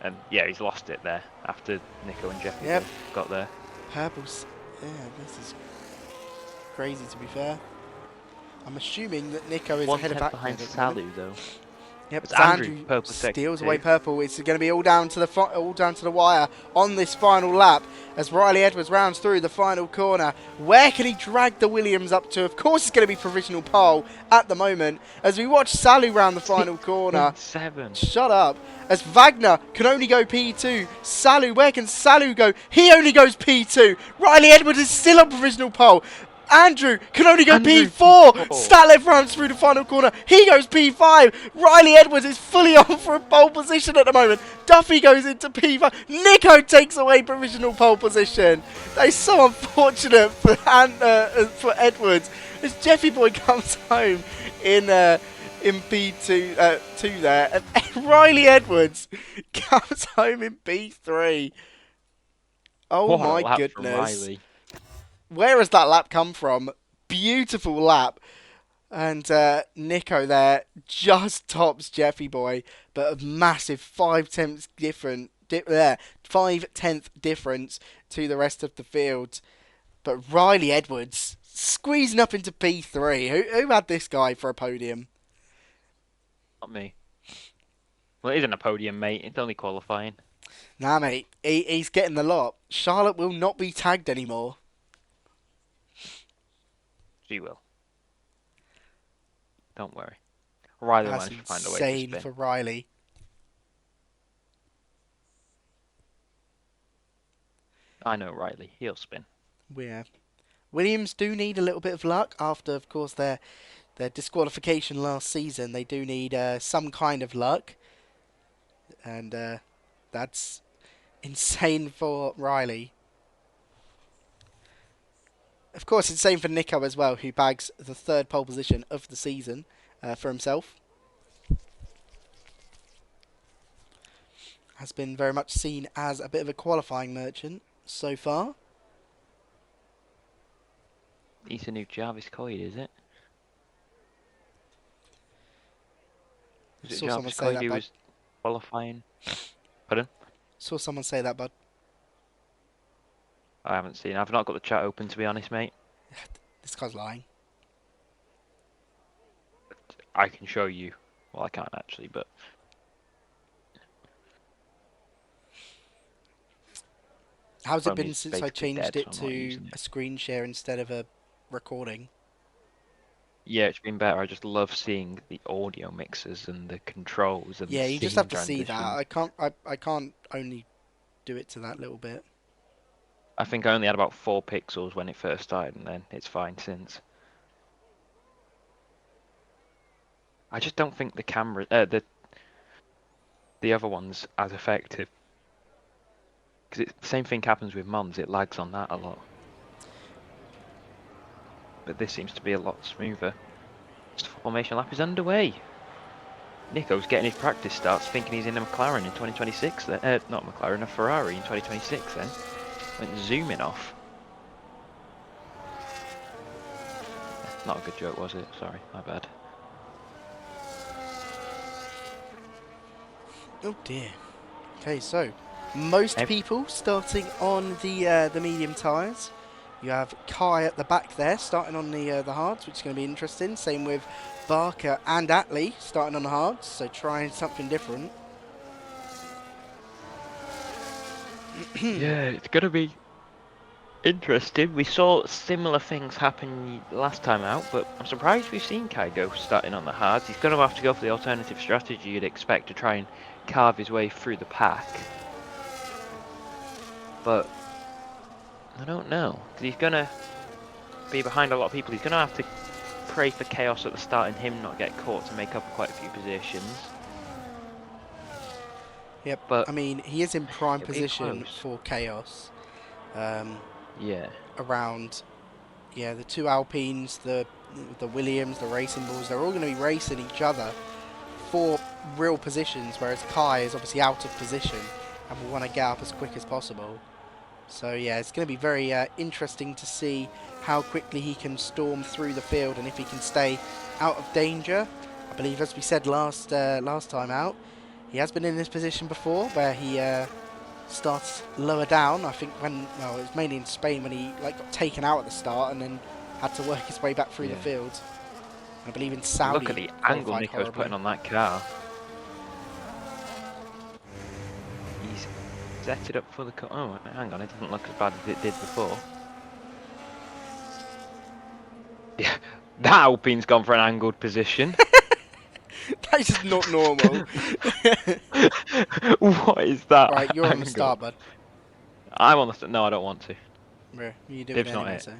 And yeah, he's lost it there after Nico and Jeffy Yep. got there. Purple's. Yeah, this is crazy to be fair. I'm assuming that Nico is One ahead of tenth Ahmed behind at the moment. Salu though. Yep, It's Andrew, Andrew purple sector steals 2. away purple. It's going to be all down to the wire on this final lap as Riley Edwards rounds through the final corner. Where can he drag the Williams up to? Of course, it's going to be provisional pole at the moment as we watch Salu round the final corner. 7. Shut up. As Wagner can only go P2. Salu, where can Salu go? He only goes P2. Riley Edwards is still on provisional pole. Andrew can only go Andrew, P4. P4. Statlev runs through the final corner. He goes P5. Riley Edwards is fully on for a pole position at the moment. Duffy goes into P5. Nico takes away provisional pole position. That is so unfortunate for Edwards as Jeffy Boy comes home in P2 two there. And Riley Edwards comes home in P3. Oh What a my lap from goodness. Riley. Where has that lap come from? Beautiful lap. And Nico there just tops Jeffy Boy, but a massive 5/10 there, 5/10 difference to the rest of the field. But Riley Edwards squeezing up into P3. Who had this guy for a podium? Not me. Well, it isn't a podium, mate. It's only qualifying. Nah, mate, he's getting the lot. Charlotte will not be tagged anymore. She will. Don't worry. Riley That's managed to find a way to insane spin. for Riley. I know Riley. He'll spin. Yeah. Williams do need a little bit of luck after, of course, their disqualification last season. They do need some kind of luck. And that's insane for Riley. Of course, it's same for Nico as well, who bags the third pole position of the season for himself. Has been very much seen as a bit of a qualifying merchant so far. He's a new Jarvis Coyd, is it? Was it Saw someone Jarvis say Coyd that, who bud. was qualifying? Pardon? Saw someone say that, bud. I haven't seen. I've not got the chat open, to be honest, mate. This guy's lying. I can show you. Well, I can't actually, but How's it phone been is since I basically changed dead, it so I'm not to using a it. screen share instead of a recording? Yeah, it's been better. I just love seeing the audio mixes and the controls and the Yeah, you just have scene to see that. transitions. I can't only do it to that little bit. I think I only had about 4 pixels when it first started, and then it's fine since. I just don't think the camera, the other one's as effective. Because the same thing happens with Mons, it lags on that a lot. But this seems to be a lot smoother. Formation lap is underway. Nico's getting his practice starts, thinking he's in a McLaren in 2026. Not McLaren, a Ferrari in 2026. Then went zooming off. Not a good joke, was it? Sorry, my bad. Oh dear. Okay, so most people starting on the medium tyres. You have Kai at the back there, starting on the hards, which is going to be interesting. Same with Barker and Attlee starting on the hards, so trying something different. Yeah, it's gonna be interesting. We saw similar things happen last time out, but I'm surprised we've seen Kai go starting on the hards. He's gonna have to go for the alternative strategy you'd expect to try and carve his way through the pack. But I don't know, because he's gonna be behind a lot of people. He's gonna have to pray for chaos at the start and him not get caught to make up quite a few positions. Yep, But I mean, he is in prime it'll be position close. for chaos. Yeah. Around, yeah, the two Alpines, the Williams, the Racing Bulls, they're all going to be racing each other for real positions, whereas Kai is obviously out of position and will want to get up as quick as possible. So yeah, it's going to be very interesting to see how quickly he can storm through the field and if he can stay out of danger. I believe, as we said last time out, he has been in this position before where he starts lower down. I think when, well, it was mainly in Spain when he got taken out at the start and then had to work his way back through the field. I believe in Saudi. Look at the angle Nico's putting on that car. He's set it up for the... Oh, hang on, it doesn't look as bad as it did before. Yeah, that Alpine's gone for an angled position. That is just not normal. What is that? Right, you're angle? on the start, bud. I'm on the start. No, I don't want to. Where you do Div's it not anyway, it. so.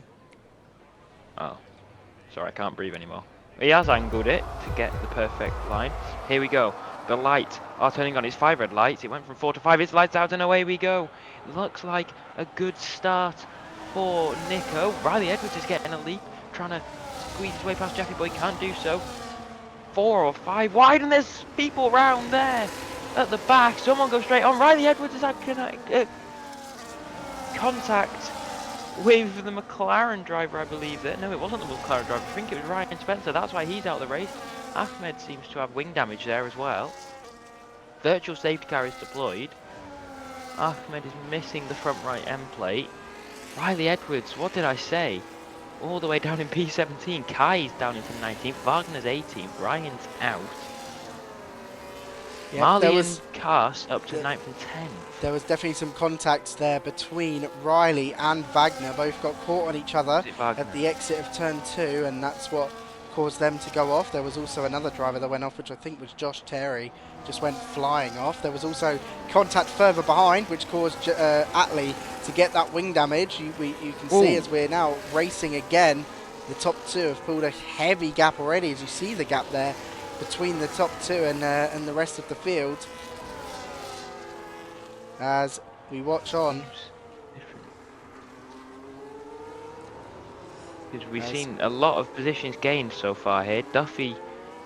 Oh, sorry, I can't breathe anymore. He has angled it to get the perfect line. Here we go. The lights are turning on. It's 5 red lights. It went from 4 to 5. It's lights out and away we go. Looks like a good start for Nico. Riley Edwards is getting a leap, trying to squeeze his way past Jeffy, but he can't do so. 4 or 5 wide, and there's people round there at the back. Someone goes straight on. Riley Edwards has had contact with the McLaren driver, I believe that. No, it wasn't the McLaren driver. I think it was Ryan Spencer. That's why he's out of the race. Ahmed seems to have wing damage there as well. Virtual safety car is deployed. Ahmed is missing the front right end plate. Riley Edwards, what did I say? All the way down in P17. Kai's down into 19th. Wagner's 18th. Ryan's out. Yep, Marley and Cast up to 9th and 10th. There was definitely some contacts there between Riley and Wagner. Both got caught on each other at the exit of turn 2, and that's what caused them to go off. There was also another driver that went off, which I think was Josh Terry, just went flying off. There was also contact further behind, which caused Attlee to get that wing damage. You can see as we're now racing again, the top 2 have pulled a heavy gap already, as you see the gap there between the top 2 and the rest of the field. As we watch on. Because we've seen a lot of positions gained so far here. Duffy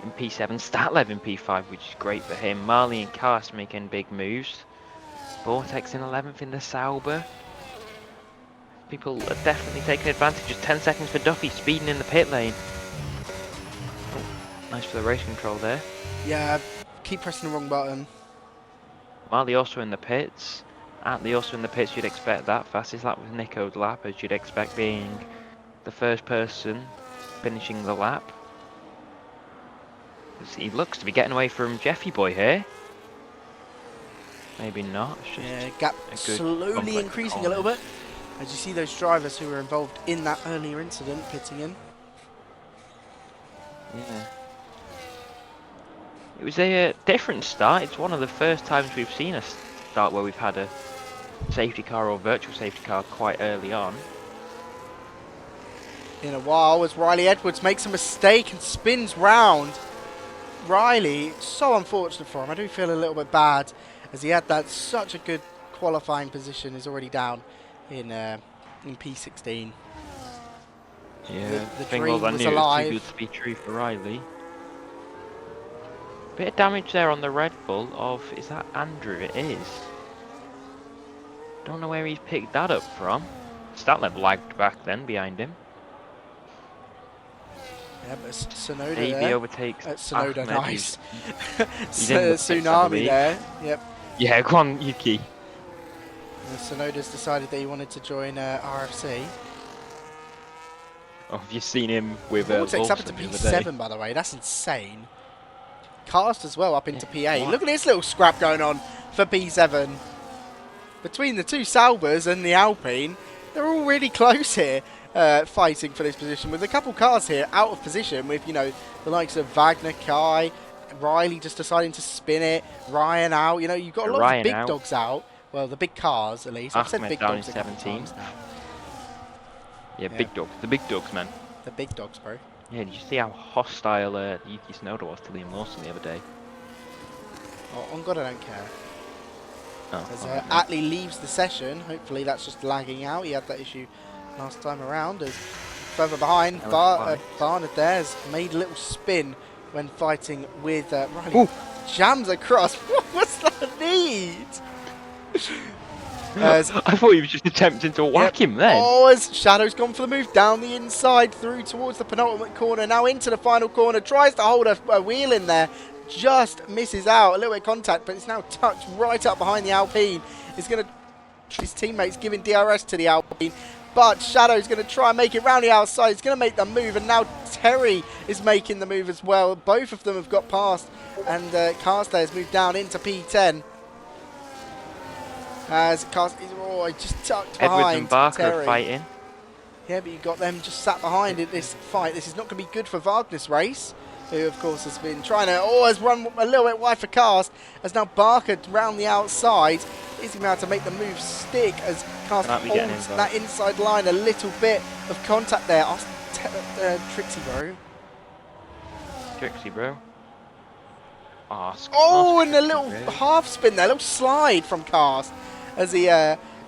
in P7, Statlev in P5, which is great for him. Marley and Cast making big moves. Vortex in 11th in the Sauber. People are definitely taking advantage. Just 10 seconds for Duffy, speeding in the pit lane. Oh, nice for the race control there. Yeah, keep pressing the wrong button. Marley also in the pits. Attlee also in the pits, you'd expect that. Fastest lap was Nico's lap, as you'd expect, being the first person finishing the lap. He looks to be getting away from Jeffy Boy here. Maybe not. It's just yeah, gap slowly increasing a little bit, as you see those drivers who were involved in that earlier incident pitting in. Yeah. It was a different start. It's one of the first times we've seen a start where we've had a safety car or virtual safety car quite early on. In a while, as Riley Edwards makes a mistake and spins round. Riley, so unfortunate for him. I do feel a little bit bad, as he had that such a good qualifying position. He's already down in P16. Yeah, the thing dream was, I was knew alive. it was too good to be true for Riley. Bit of damage there on the Red Bull of, is that Andrew? It is. Don't know where he's picked that up from. Statlev lagged back then behind him. Yeah, but Sonoda AB there. overtakes Sonoda, Ahmed, nice. he's in the pits, Tsunami there. Yep. Yeah, go on, Yuki. Sonoda's decided that he wanted to join RFC. Oh, have you seen him with Vortex up Lawson into the other day? P7, by the way. That's insane. Cast as well up into P8. What? Look at this little scrap going on for P7. Between the two Saubers and the Alpine, they're all really close here, fighting for this position, with a couple cars here out of position, with, you know, the likes of Wagner, Kai, Riley just deciding to spin it, Ryan out. You know, you've got a lot Ryan of big out. dogs out. Well, the big cars, at least. I've said Ahmed big down dogs in a couple 17. times now. Yeah, Yeah. big dogs. The big dogs, man. The big dogs, bro. Yeah, did you see how hostile Yuki Tsunoda was to Liam Lawson the other day? Oh, on God, I don't care. Oh, As alright, Attlee leaves the session, hopefully that's just lagging out. He had that issue last time around. As further behind, Barnard there has made a little spin when fighting with Riley. Ooh. Jams across. What was that need? As, I thought he was just attempting to whack him then. oh, as Shadow's gone for the move down the inside, through towards the penultimate corner, now into the final corner, tries to hold a wheel in there, just misses out, a little bit of contact, but it's now tucked right up behind the Alpine. He's going to, his teammates giving DRS to the Alpine, but Shadow's going to try and make it round the outside. He's going to make the move, and now Terry is making the move as well. Both of them have got past, and Carstay has moved down into P10. As Carstay is just tucked Edwards behind and Barker Terry. are fighting. Yeah, but you got them just sat behind in this fight. This is not going to be good for Wagner's race, who of course has been trying to, has run a little bit wide for Cast, as now Barker round the outside. Is he able to make the move stick as Cast holds that inside line? A little bit of contact there. Trixie, bro. Trixie, bro. Oh, and a little half spin there, a little slide from Cast as he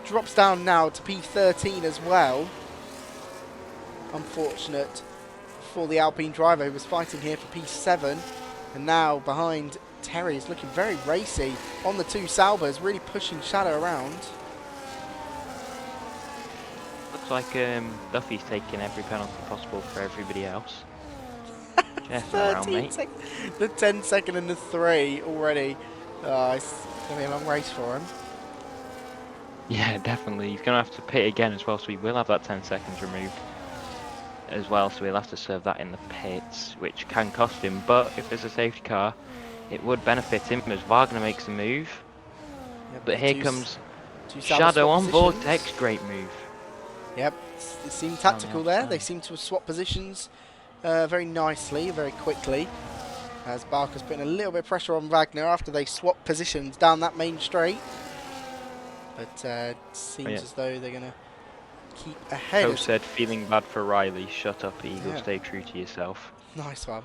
drops down now to P13 as well. Unfortunate for the Alpine driver who was fighting here for P7, and now behind Terry is looking very racy on the two Saubers, really pushing Shadow around. Looks looks like Duffy's taking every penalty possible for everybody else. Chasing around, mate. The 10-second and the 3 already. It's going to be a long race for him. Yeah, definitely. He's going to have to pit again as well, so he will have that 10 seconds removed as well, so he'll have to serve that in the pits, which can cost him. But if there's a safety car, it would benefit him as Wagner makes a move. Yep, but here comes Shadow on Vortex. Great move. Yep, it seemed tactical there. They seem to have swapped positions very nicely, very quickly. As Barker's putting a little bit of pressure on Wagner after they swap positions down that main straight. But it seems as though they're going to keep ahead. Joe said, feeling bad for Riley. Shut up, Eagle. Stay true to yourself. Nice one.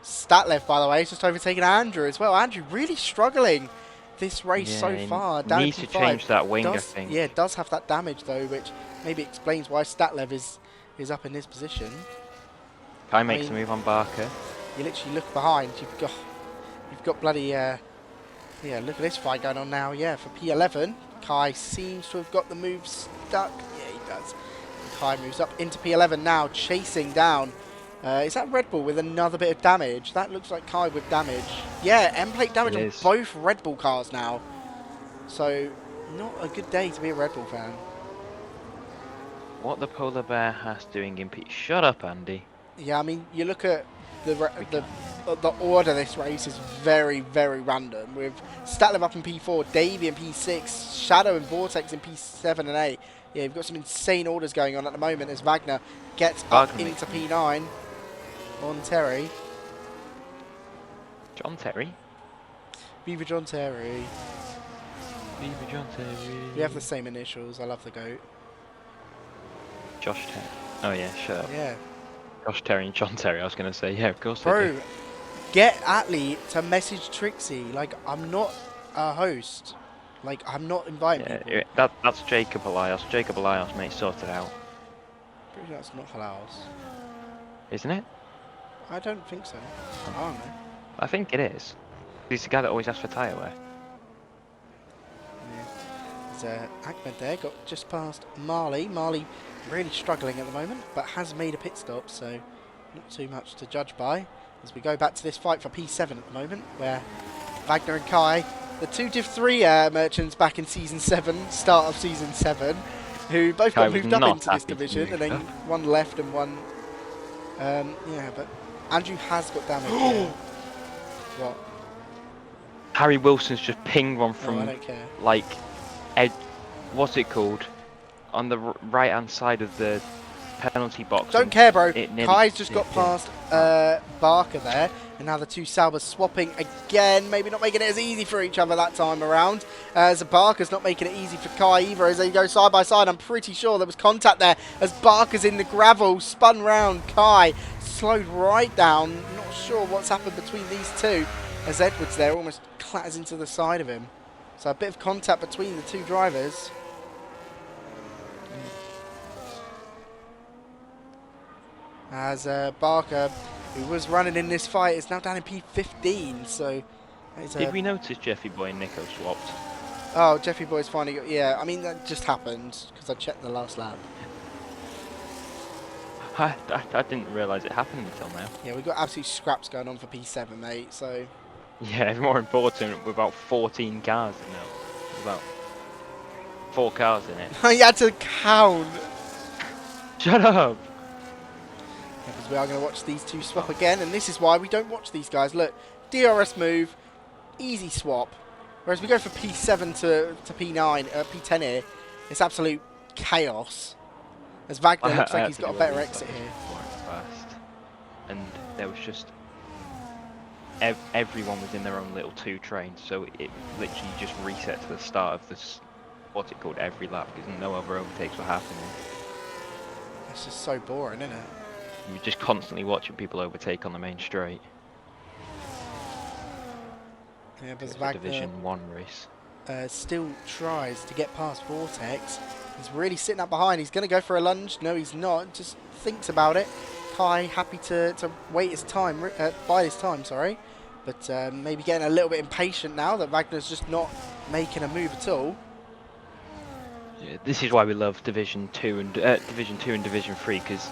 Statlev, by the way, has just overtaken Andrew as well. Andrew really struggling this race so far. Needs to change that wing, I think. Yeah, does have that damage, though, which maybe explains why Statlev is up in this position. Kai makes a move on Barker. You literally look behind. You've got bloody yeah. Look at this fight going on now. Yeah, for P11, Kai seems to have got the move stuck. Yeah, he does. And Kai moves up into P11 now, chasing down. Is that Red Bull with another bit of damage? That looks like Kai with damage. Yeah, end plate damage on both Red Bull cars now. So not a good day to be a Red Bull fan. What the polar bear has doing in P? Shut up, Andy. Yeah, I mean, you look at the order of this race is very, very random, with Statlev up in P4, Davey in P6, Shadow and Vortex in P7 and 8. Yeah, you've got some insane orders going on at the moment as Wagner gets up into P9 on Terry. John Terry? Viva John Terry. Viva John Terry. We have the same initials. I love the GOAT. Josh Terry. Oh yeah, shut up. Yeah. Josh Terry and John Terry, I was going to say. Yeah, of course. Bro, get Atlee to message Trixie. Like, I'm not a host. Like, I'm not inviting people. That's Jacob Elias. Jacob Elias, mate, sort it out. Pretty sure that's not Elias. Isn't it? I don't think so. I don't know. I think it is. He's the guy that always asks for tyre wear. Yeah. There's Ahmed there, got just past Marley. Marley really struggling at the moment, but has made a pit stop, so not too much to judge by. As we go back to this fight for P7 at the moment, where Wagner and Kai, the two Div 3 merchants back in Season 7, start of Season 7, who both got moved up into this division, and then one left and one... yeah, but Andrew has got damage here. What? Harry Wilson's just pinged one from, I don't care. like, what's it called? On the right-hand side of the penalty box. Don't care, bro. Kai's just got past Barker there, and now the two Saubers swapping again, maybe not making it as easy for each other that time around. As Barker's not making it easy for Kai either as they go side by side. I'm pretty sure there was contact there as Barker's in the gravel, spun round. Kai slowed right down. Not sure what's happened between these two as Edwards there almost clatters into the side of him. So a bit of contact between the two drivers. As Barker, who was running in this fight, is now down in P15. So, did we notice Jeffy Boy and Nico swapped? Oh, Jeffy Boy's finally got. Yeah, I mean that just happened because I checked the last lap. I didn't realise it happened until now. Yeah, we've got absolute scraps going on for P7, mate. So. Yeah, it's more important with about 14 cars in there. About 4 cars in it. You had to count. Shut up. Because we are going to watch these two swap again, and this is why we don't watch these guys. Look, DRS move, easy swap. Whereas we go for P7 to P9, P10 here, it's absolute chaos. As Wagner looks like he's got a better exit here. Fast. And there was just... everyone was in their own little 2 trains, so it literally just reset to the start of this, what's it called, every lap, because no other overtakes were happening. It's just so boring, isn't it? You were just constantly watching people overtake on the main straight. Yeah, but Wagner, Division 1 race. Still tries to get past Vortex. He's really sitting up behind. He's going to go for a lunge. No, he's not. Just thinks about it. Kai happy to wait his time, buy his time, sorry. But maybe getting a little bit impatient now that Wagner's just not making a move at all. Yeah, this is why we love Division 2 and Division 3, because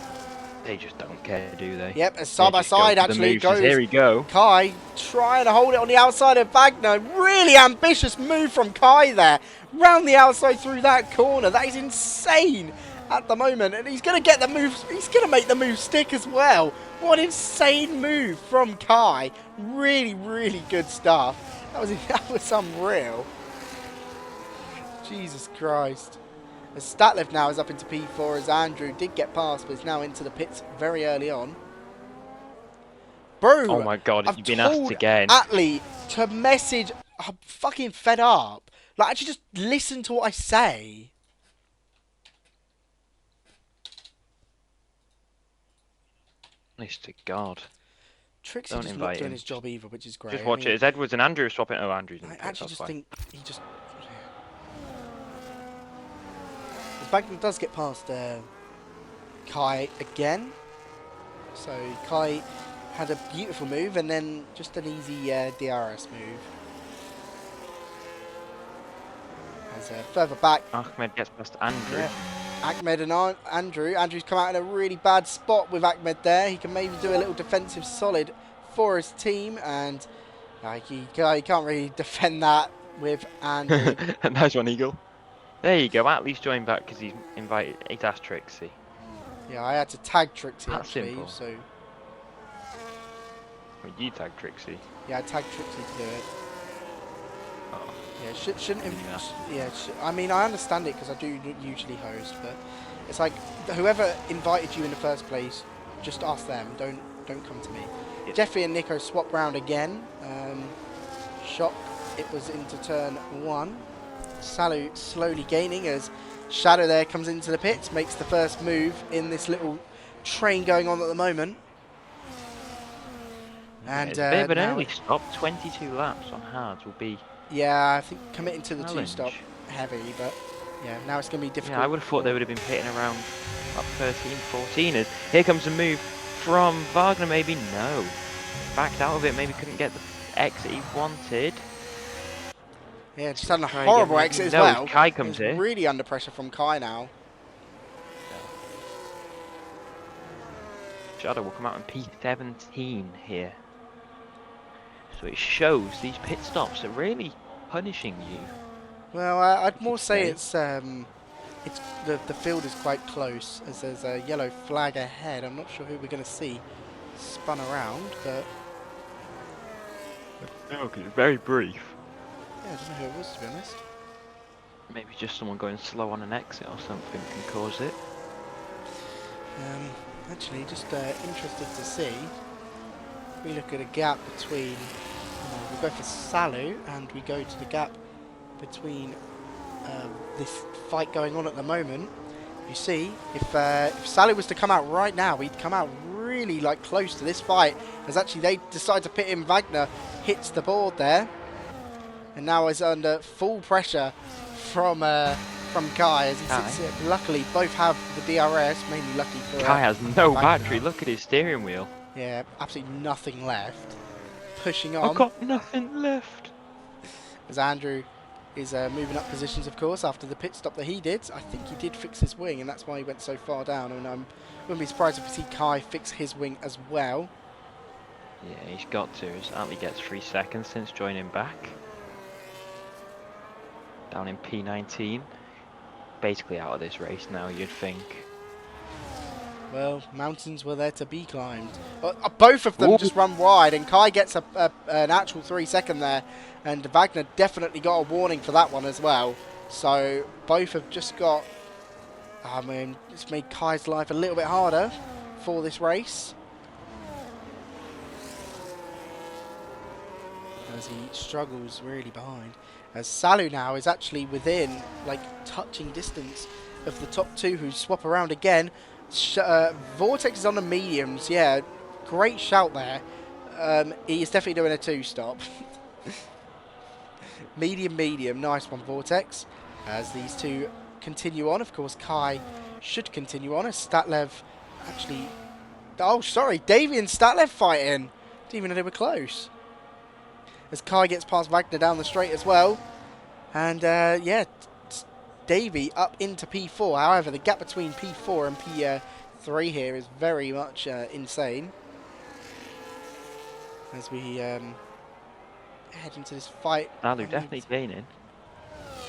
they just don't care, do they? Yep, as They side by just go side for the actually moves. As goes here we go. Kai trying to hold it on the outside of Wagner. Really ambitious move from Kai there. Round the outside through that corner. That is insane at the moment. And he's going to get the move. He's going to make the move stick as well. What an insane move from Kai. Really, really good stuff. That was unreal. Jesus Christ. As Statlev now is up into P4 as Andrew did get past but is now into the pits very early on. Bro, Oh my god, I've you've been asked told again. Atlee to message. I'm fucking fed up. Like, actually just listen to what I say. Honest to God. Trixie Don't just not invite doing him. his job either, which is great. Just watch it. It's Edwards and Andrew swapping. Oh, Andrew's in the I pits, actually that's just fine. think he just... Bagman does get past Kai again. So Kai had a beautiful move and then just an easy DRS move. As further back, Ahmed gets past Andrew. yeah, Ahmed and Andrew. Andrew's come out in a really bad spot with Ahmed there. He can maybe do a little defensive solid for his team, and he can't really defend that with Andrew. Nice one, Eagle. There you go. At least join back because he's asked Trixie. Yeah, I had to tag Trixie That's actually, simple. so Well, you tag Trixie. yeah, I tagged Trixie to do it. Oh. Yeah, shouldn't Didn't have. ask. Yeah, I mean, I understand it because I do usually host, but it's like whoever invited you in the first place, just ask them. Don't come to me. Yeah. Jeffrey and Nico swap round again. Shock. It was into turn 1. Salu slowly gaining as Shadow there comes into the pits, makes the first move in this little train going on at the moment. Yeah, And it's a bit of an now early stop. 22 laps on hards will be. yeah, I think committing to the Challenge. 2-stop heavy, but yeah, now it's going to be difficult. Yeah, I would have thought they would have been pitting around up 13, 14. As here comes a move from Wagner. Maybe no, backed out of it. Maybe couldn't get the exit he wanted. Yeah, just had a Try horrible again, exit as no, well. Kai comes He's here. really under pressure from Kai now. Shadow will come out in P17 here. So it shows these pit stops are really punishing you. Well, I'd more say say. it's the field is quite close as there's a yellow flag ahead. I'm not sure who we're going to see spun around, but No, because it's very brief. yeah, I don't know who it was to be honest. Maybe just someone going slow on an exit or something can cause it. Actually, just interested to see. If we look at a gap between, we go for Salu and we go to the gap between this fight going on at the moment. You see, if Salu was to come out right now, he'd come out really like close to this fight. As actually they decide to pit him. Wagner hits the board there, and now is under full pressure from Kai as he sits here. Luckily, both have the DRS. Mainly lucky for Kai has no Wagner. battery. Look at his steering wheel. Yeah, absolutely nothing left. Pushing on. I've got nothing left. As Andrew is moving up positions, of course, after the pit stop that he did. I think he did fix his wing, and that's why he went so far down. And I wouldn't be surprised if we see Kai fix his wing as well. Yeah, he's got to. As Atlee gets 3 seconds since joining back. Down in P19. Basically out of this race now, you'd think. Well, mountains were there to be climbed. Both of them just run wide, and Kai gets an actual 3 second there, and Wagner definitely got a warning for that one as well. So both have just got. I mean, it's made Kai's life a little bit harder for this race, as he struggles really behind. As Salu now is actually within, like, touching distance of the top two who swap around again. Vortex is on the mediums, yeah, great shout there. He is definitely doing a 2-stop. medium, nice one, Vortex. As these two continue on, of course, Kai should continue on as Statlev actually... Oh, sorry, Davey and Statlev fighting. Didn't even know they were close. As Kai gets past Wagner down the straight as well. And, yeah, Davey up into P4. However, the gap between P4 and P3 here is very much insane. As we head into this fight. Salu definitely gaining.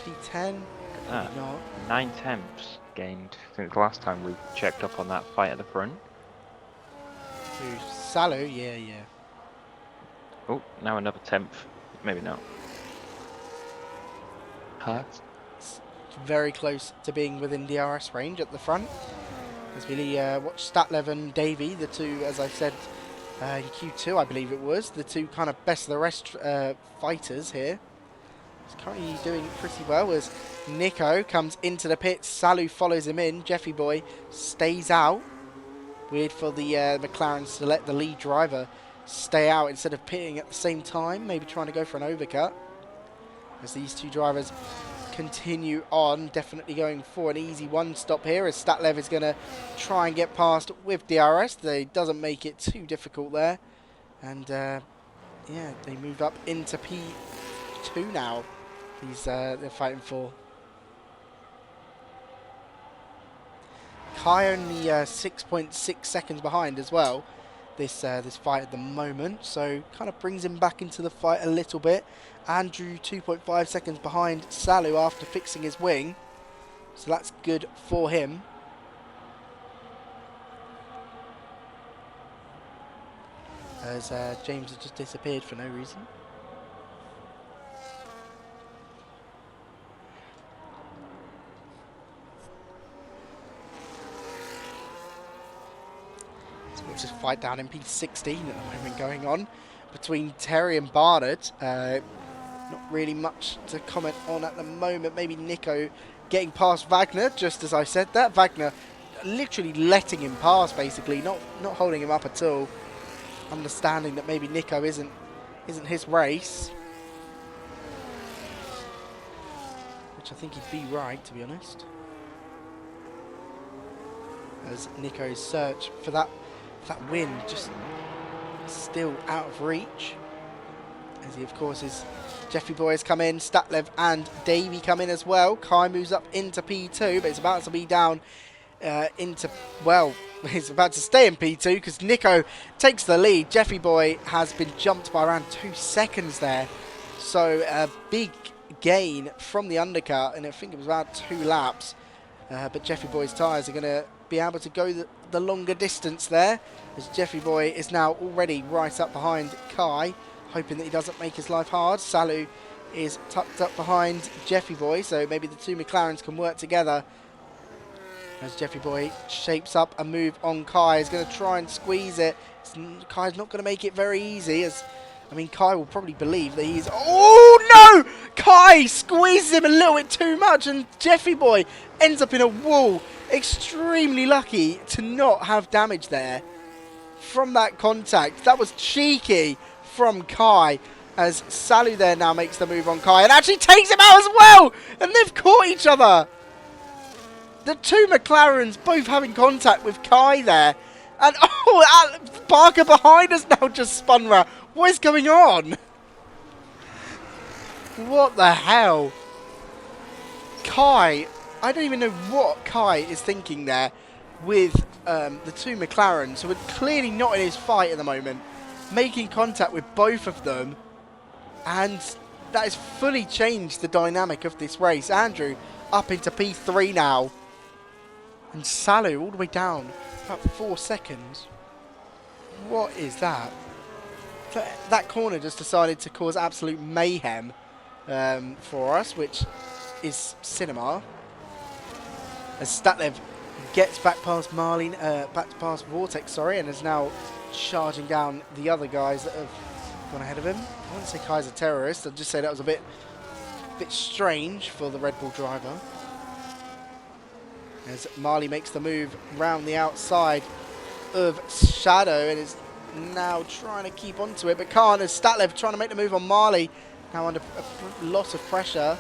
P10. That. Not. 9 tenths gained since the last time we checked up on that fight at the front. Salu, yeah. Oh, now another tenth. Maybe not. Huh? It's very close to being within DRS range at the front. As we watch Statlev and Davey, the two, as I said, in Q2, I believe it was, the two kind of best of the rest fighters here. He's currently doing pretty well as Nico comes into the pit. Salu follows him in. Jeffy Boy stays out. Weird for the McLarens to let the lead driver stay out instead of pitting at the same time, maybe trying to go for an overcut. As these two drivers continue on, definitely going for an easy one stop here as Statlev is going to try and get past with DRS. They doesn't make it too difficult there. And yeah, they move up into P2 now. They're fighting for. Kai only 6.6 seconds behind as well. This fight at the moment, so kind of brings him back into the fight a little bit. Andrew 2.5 seconds behind Salu after fixing his wing, so that's good for him. As James has just disappeared for no reason. Watch this fight down in P16 at the moment going on between Terry and Barnard. Not really much to comment on at the moment. Maybe Nico getting past Wagner, just as I said that. Wagner literally letting him pass, basically, not holding him up at all. Understanding that maybe Nico isn't his race, which I think he'd be right, to be honest. As Nico's search for that win just still out of reach. As he, of course, is Jeffy Boy has come in, Statlev and Davey come in as well. Kai moves up into P2, but it's about to be down into, well, he's about to stay in P2 because Nico takes the lead. Jeffy Boy has been jumped by around 2 seconds there. So a big gain from the undercut, and I think it was about 2 laps. But Jeffy Boy's tyres are going to be able to go the longer distance there, as Jeffy Boy is now already right up behind Kai, hoping that he doesn't make his life hard. Salu is tucked up behind Jeffy Boy, so maybe the two McLarens can work together. As Jeffy Boy shapes up a move on Kai, he's going to try and squeeze it. Kai's not going to make it very easy, as I mean, Kai will probably believe that he's... Oh, no! Kai squeezes him a little bit too much, and Jeffy Boy ends up in a wall. Extremely lucky to not have damage there from that contact. That was cheeky from Kai, as Salu there now makes the move on Kai and actually takes him out as well! And they've caught each other! The two McLarens both having contact with Kai there. And, oh, Parker behind us now just spun round. What is going on? What the hell? Kai, I don't even know what Kai is thinking there with the two McLarens, who are clearly not in his fight at the moment, making contact with both of them. And that has fully changed the dynamic of this race. Andrew up into P3 now. And Salu all the way down about 4 seconds. What is that? That corner just decided to cause absolute mayhem for us, which is cinema. As Statlev gets back past back past Vortex, sorry, and is now charging down the other guys that have gone ahead of him. I wouldn't say Kai's a terrorist. I'd just say that was a bit strange for the Red Bull driver. As Marley makes the move round the outside of Shadow and is now trying to keep onto it, but can't, as Statlev trying to make the move on Marley, now under a lot of pressure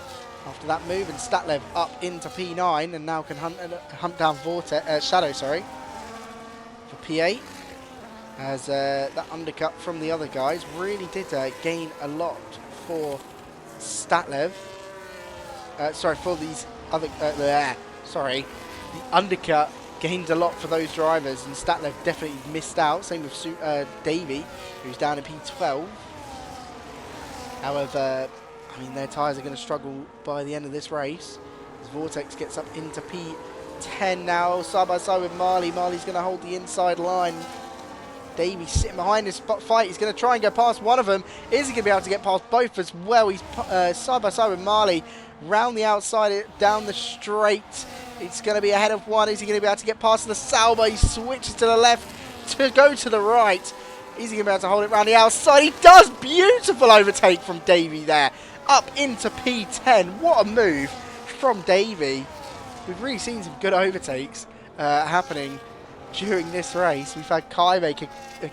after that move, and Statlev up into P9 and now can hunt down Shadow, sorry, for P8, as that undercut from the other guys really did gain a lot for Statlev, sorry, for these sorry, the undercut gained a lot for those drivers, and Statlev definitely missed out. Same with Davey, who's down in P12. However, I mean, their tyres are going to struggle by the end of this race. As Vortex gets up into P10 now, side by side with Marley. Marley's going to hold the inside line. Davey sitting behind this fight. He's going to try and go past one of them. Is he going to be able to get past both as well? He's side by side with Marley. Round the outside, down the straight. It's going to be ahead of one. Is he going to be able to get past the Sauber? He switches to the left to go to the right. Is he going to be able to hold it round the outside? He does! Beautiful overtake from Davey there. Up into P10. What a move from Davey. We've really seen some good overtakes happening during this race. We've had Kai make a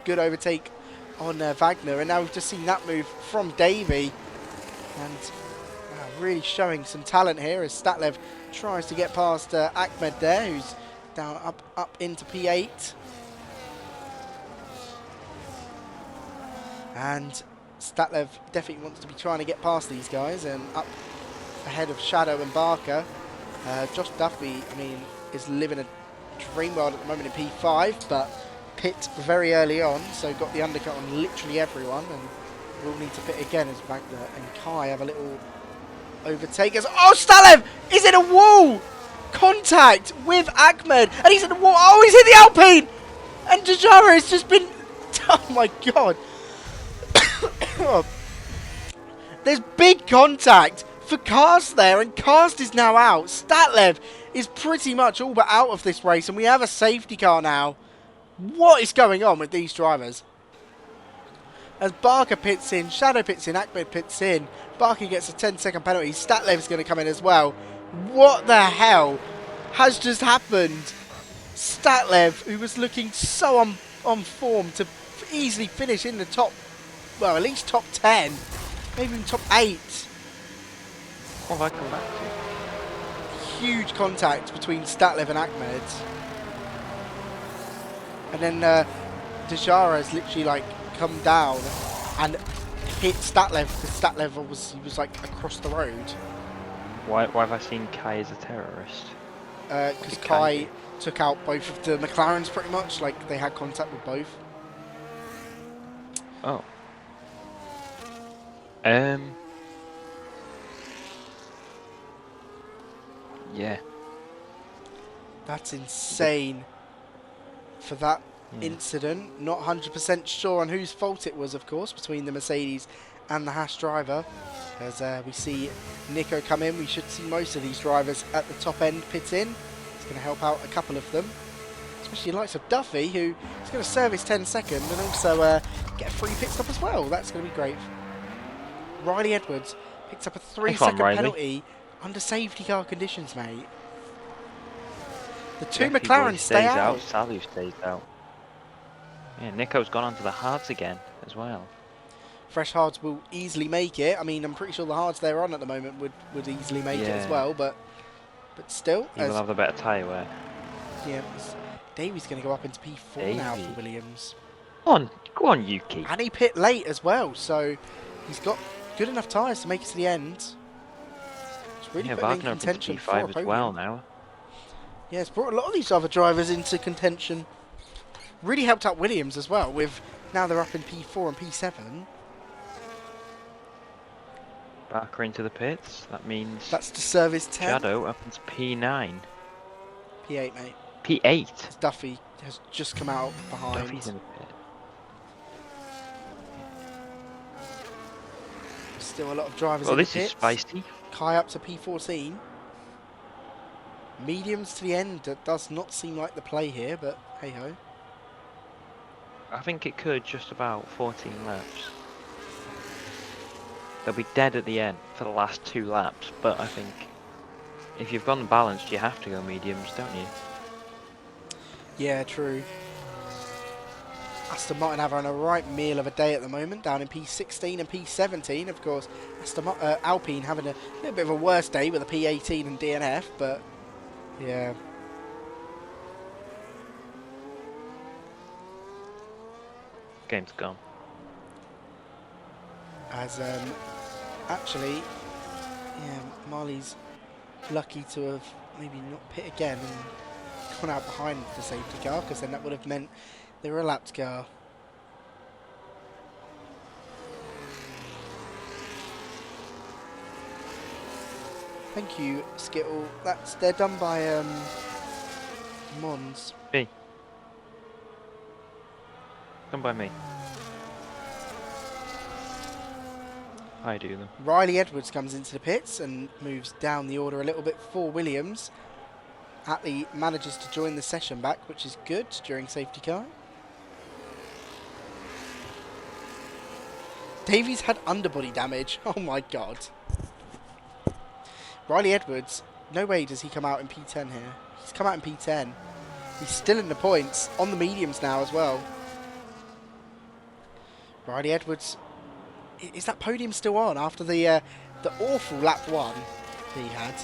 good overtake on Wagner, and now we've just seen that move from Davey. And really showing some talent here as Statlev tries to get past Ahmed there, who's down up into P8. And Statlev definitely wants to be trying to get past these guys, and up ahead of Shadow and Barker. Josh Duffy, I mean, is living a dream world at the moment in P5, but pit very early on, so got the undercut on literally everyone, and will need to pit again as Wagner and Kai have a little overtake. Oh, Statlev is in a wall! Contact with Ahmed, and he's in the wall. Oh, he's hit the Alpine! And Dejara has just been... Oh my god. There's big contact for Karst there, and Karst is now out. Statlev is pretty much all but out of this race, and we have a safety car now. What is going on with these drivers? As Barker pits in, Shadow pits in, Ahmed pits in. Barker gets a 10-second penalty. Statlev is going to come in as well. What the hell has just happened? Statlev, who was looking so on form to easily finish in the top, well, at least top 10, maybe even top 8. What have I come back to? Huge contact between Statlev and Ahmed. And then Dejara has literally like come down and hit Statlev, because Statlev was like across the road. Why have I seen Kai as a terrorist? Because Kai took out both of the McLarens pretty much, like they had contact with both. Oh. Yeah. That's insane for that incident. Not 100% sure on whose fault it was, of course, between the Mercedes and the Haas driver. As we see Nico come in, we should see most of these drivers at the top end pit in. It's going to help out a couple of them, especially the likes of Duffy, who is going to serve his 10-second and also get a free pit stop as well. That's going to be great. Riley Edwards picks up a 3-second penalty under safety car conditions, mate. The two McLarens stay out. Salu stays out. Yeah, Nico's gone onto the hards again as well. Fresh hards will easily make it. I mean, I'm pretty sure the hards they're on at the moment would easily make it as well, but still. He will have the better tyre wear. Yeah, Davey's going to go up into P4 now for Williams. Go on, Yuki. And he pit late as well, so he's got good enough tyres to make it to the end. It's really putting in contention for a P5 as well now. Yeah, it's brought a lot of these other drivers into contention. Really helped out Williams as well, with now they're up in P4 and P7. Barker into the pits. That means that's to service 10. Shadow up into P9. P8, mate. P8. Duffy has just come out behind. Duffy's in the pit. Still a lot of drivers in the pits. This is spicy. Kai up to P14. Mediums to the end. That does not seem like the play here, but hey ho. I think it could just about 14 laps. They'll be dead at the end for the last 2 laps, but I think if you've gone balanced, you have to go mediums, don't you? Yeah, true. Aston Martin having a right meal of a day at the moment, down in P16 and P17. Of course, Alpine having a little bit of a worse day with a P18 and DNF, but yeah. Game's gone. As actually, yeah, Marley's lucky to have maybe not pit again and gone out behind the safety car, because then that would have meant they were a lapped car. Thank you, Skittle. They're done by Mons. Me. Done by me. I do them. Riley Edwards comes into the pits and moves down the order a little bit for Williams. Attlee manages to join the session back, which is good during safety car. Davies had underbody damage. Oh my god. Riley Edwards, no way does he come out in P10 here. He's come out in P10. He's still in the points, on the mediums now as well. Riley Edwards, is that podium still on after the awful lap 1 that he had?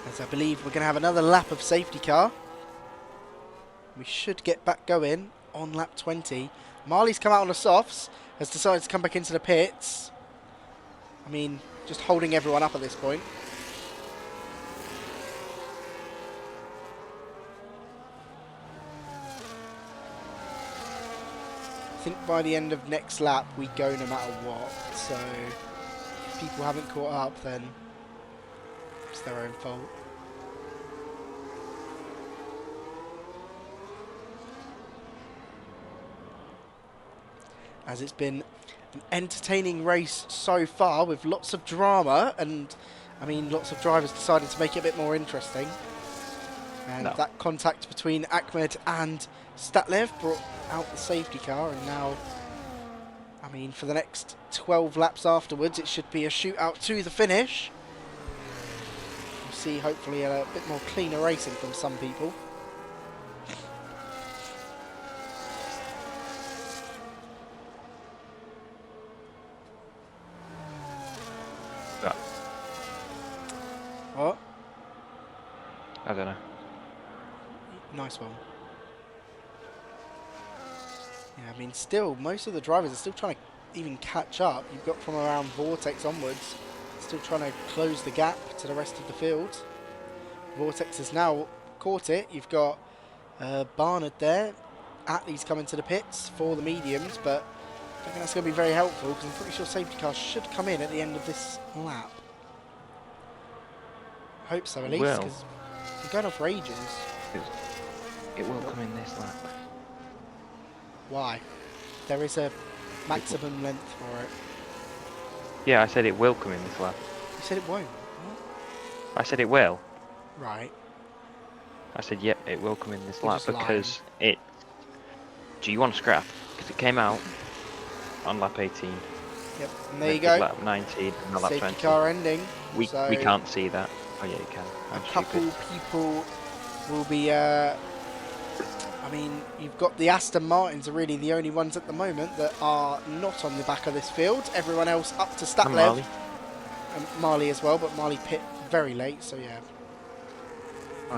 As I believe we're going to have another lap of safety car. We should get back going on lap 20. Marley's come out on the softs, has decided to come back into the pits. I mean, just holding everyone up at this point. I think by the end of next lap we go no matter what, so if people haven't caught up then it's their own fault. As it's been an entertaining race so far with lots of drama, and I mean lots of drivers decided to make it a bit more interesting. And that contact between Ahmed and Statlev brought out the safety car, and now, I mean, for the next 12 laps afterwards, it should be a shootout to the finish. We'll see, hopefully, a bit more cleaner racing from some people. Yeah. What? I don't know. Nice one. Yeah, I mean, still, most of the drivers are still trying to even catch up. You've got from around Vortex onwards, still trying to close the gap to the rest of the field. Vortex has now caught it. You've got Barnard there. Attlee's coming to the pits for the mediums, but I don't think that's going to be very helpful, because I'm pretty sure safety cars should come in at the end of this lap. Hope so, at least, because we're going on for ages. It will come in this lap. Why? There is a maximum length for it. Yeah, I said it will come in this lap. You said it won't. What? I said it will. Right. I said, yep, it will come in this You're lap just because it... Do you want to scrap? Because it came out on lap 18. Yep, and there you go. Lap 19 and lap Safety 20. car ending. We So can't see that. Oh yeah, you can. a I'm couple stupid. people will be... I mean, you've got the Aston Martins are really the only ones at the moment that are not on the back of this field. Everyone else up to And Statlev. Marley. And Marley as well, but Marley pit very late, so yeah.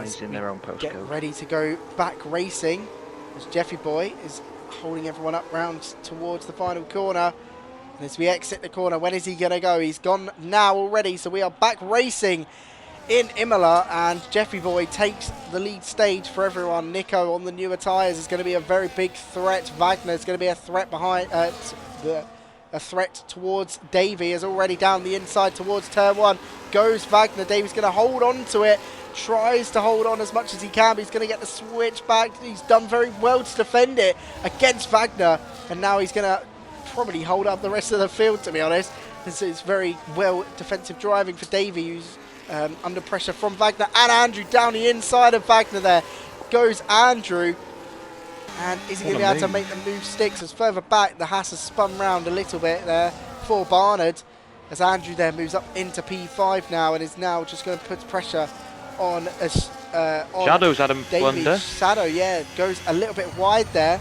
He's in their own Get postcode. ready to go back racing as Jeffy Boy is holding everyone up round towards the final corner. And as we exit the corner, when is he going to go? He's gone now already, so we are back racing in Imola, and Jeffy Boy takes the lead stage for everyone. Nico on the newer tyres is going to be a very big threat. Wagner is going to be a threat behind a threat towards Davey, is already down the inside towards turn 1. Goes Wagner. Davey's going to hold on to it. Tries to hold on as much as he can, but he's going to get the switch back. He's done very well to defend it against Wagner, and now he's going to probably hold up the rest of the field, to be honest. This is very well defensive driving for Davey, who's under pressure from Wagner, and Andrew down the inside of Wagner. There goes Andrew, and is he going to be able to make the move stick? As further back, the Haas has spun round a little bit there for Barnard, as Andrew there moves up into P5 now, and is now just going to put pressure on Shadow's had a blunder. Shadow, yeah, goes a little bit wide there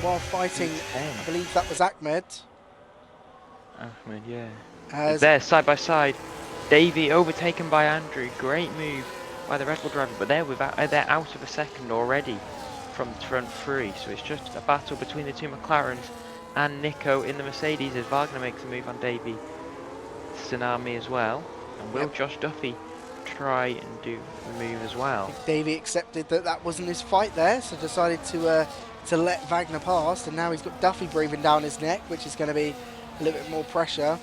while fighting. I believe that was Ahmed. Ahmed, yeah. There, side by side. Davey overtaken by Andrew. Great move by the Red Bull driver, but they're out of a second already from front three. So it's just a battle between the two McLarens. and Nico in the Mercedes as Wagner makes a move on Davey Tsunami as well. And will Josh Duffy try and do the move as well? I think Davey accepted that that wasn't his fight there, so decided to let Wagner pass, and now he's got Duffy breathing down his neck, which is going to be a little bit more pressure.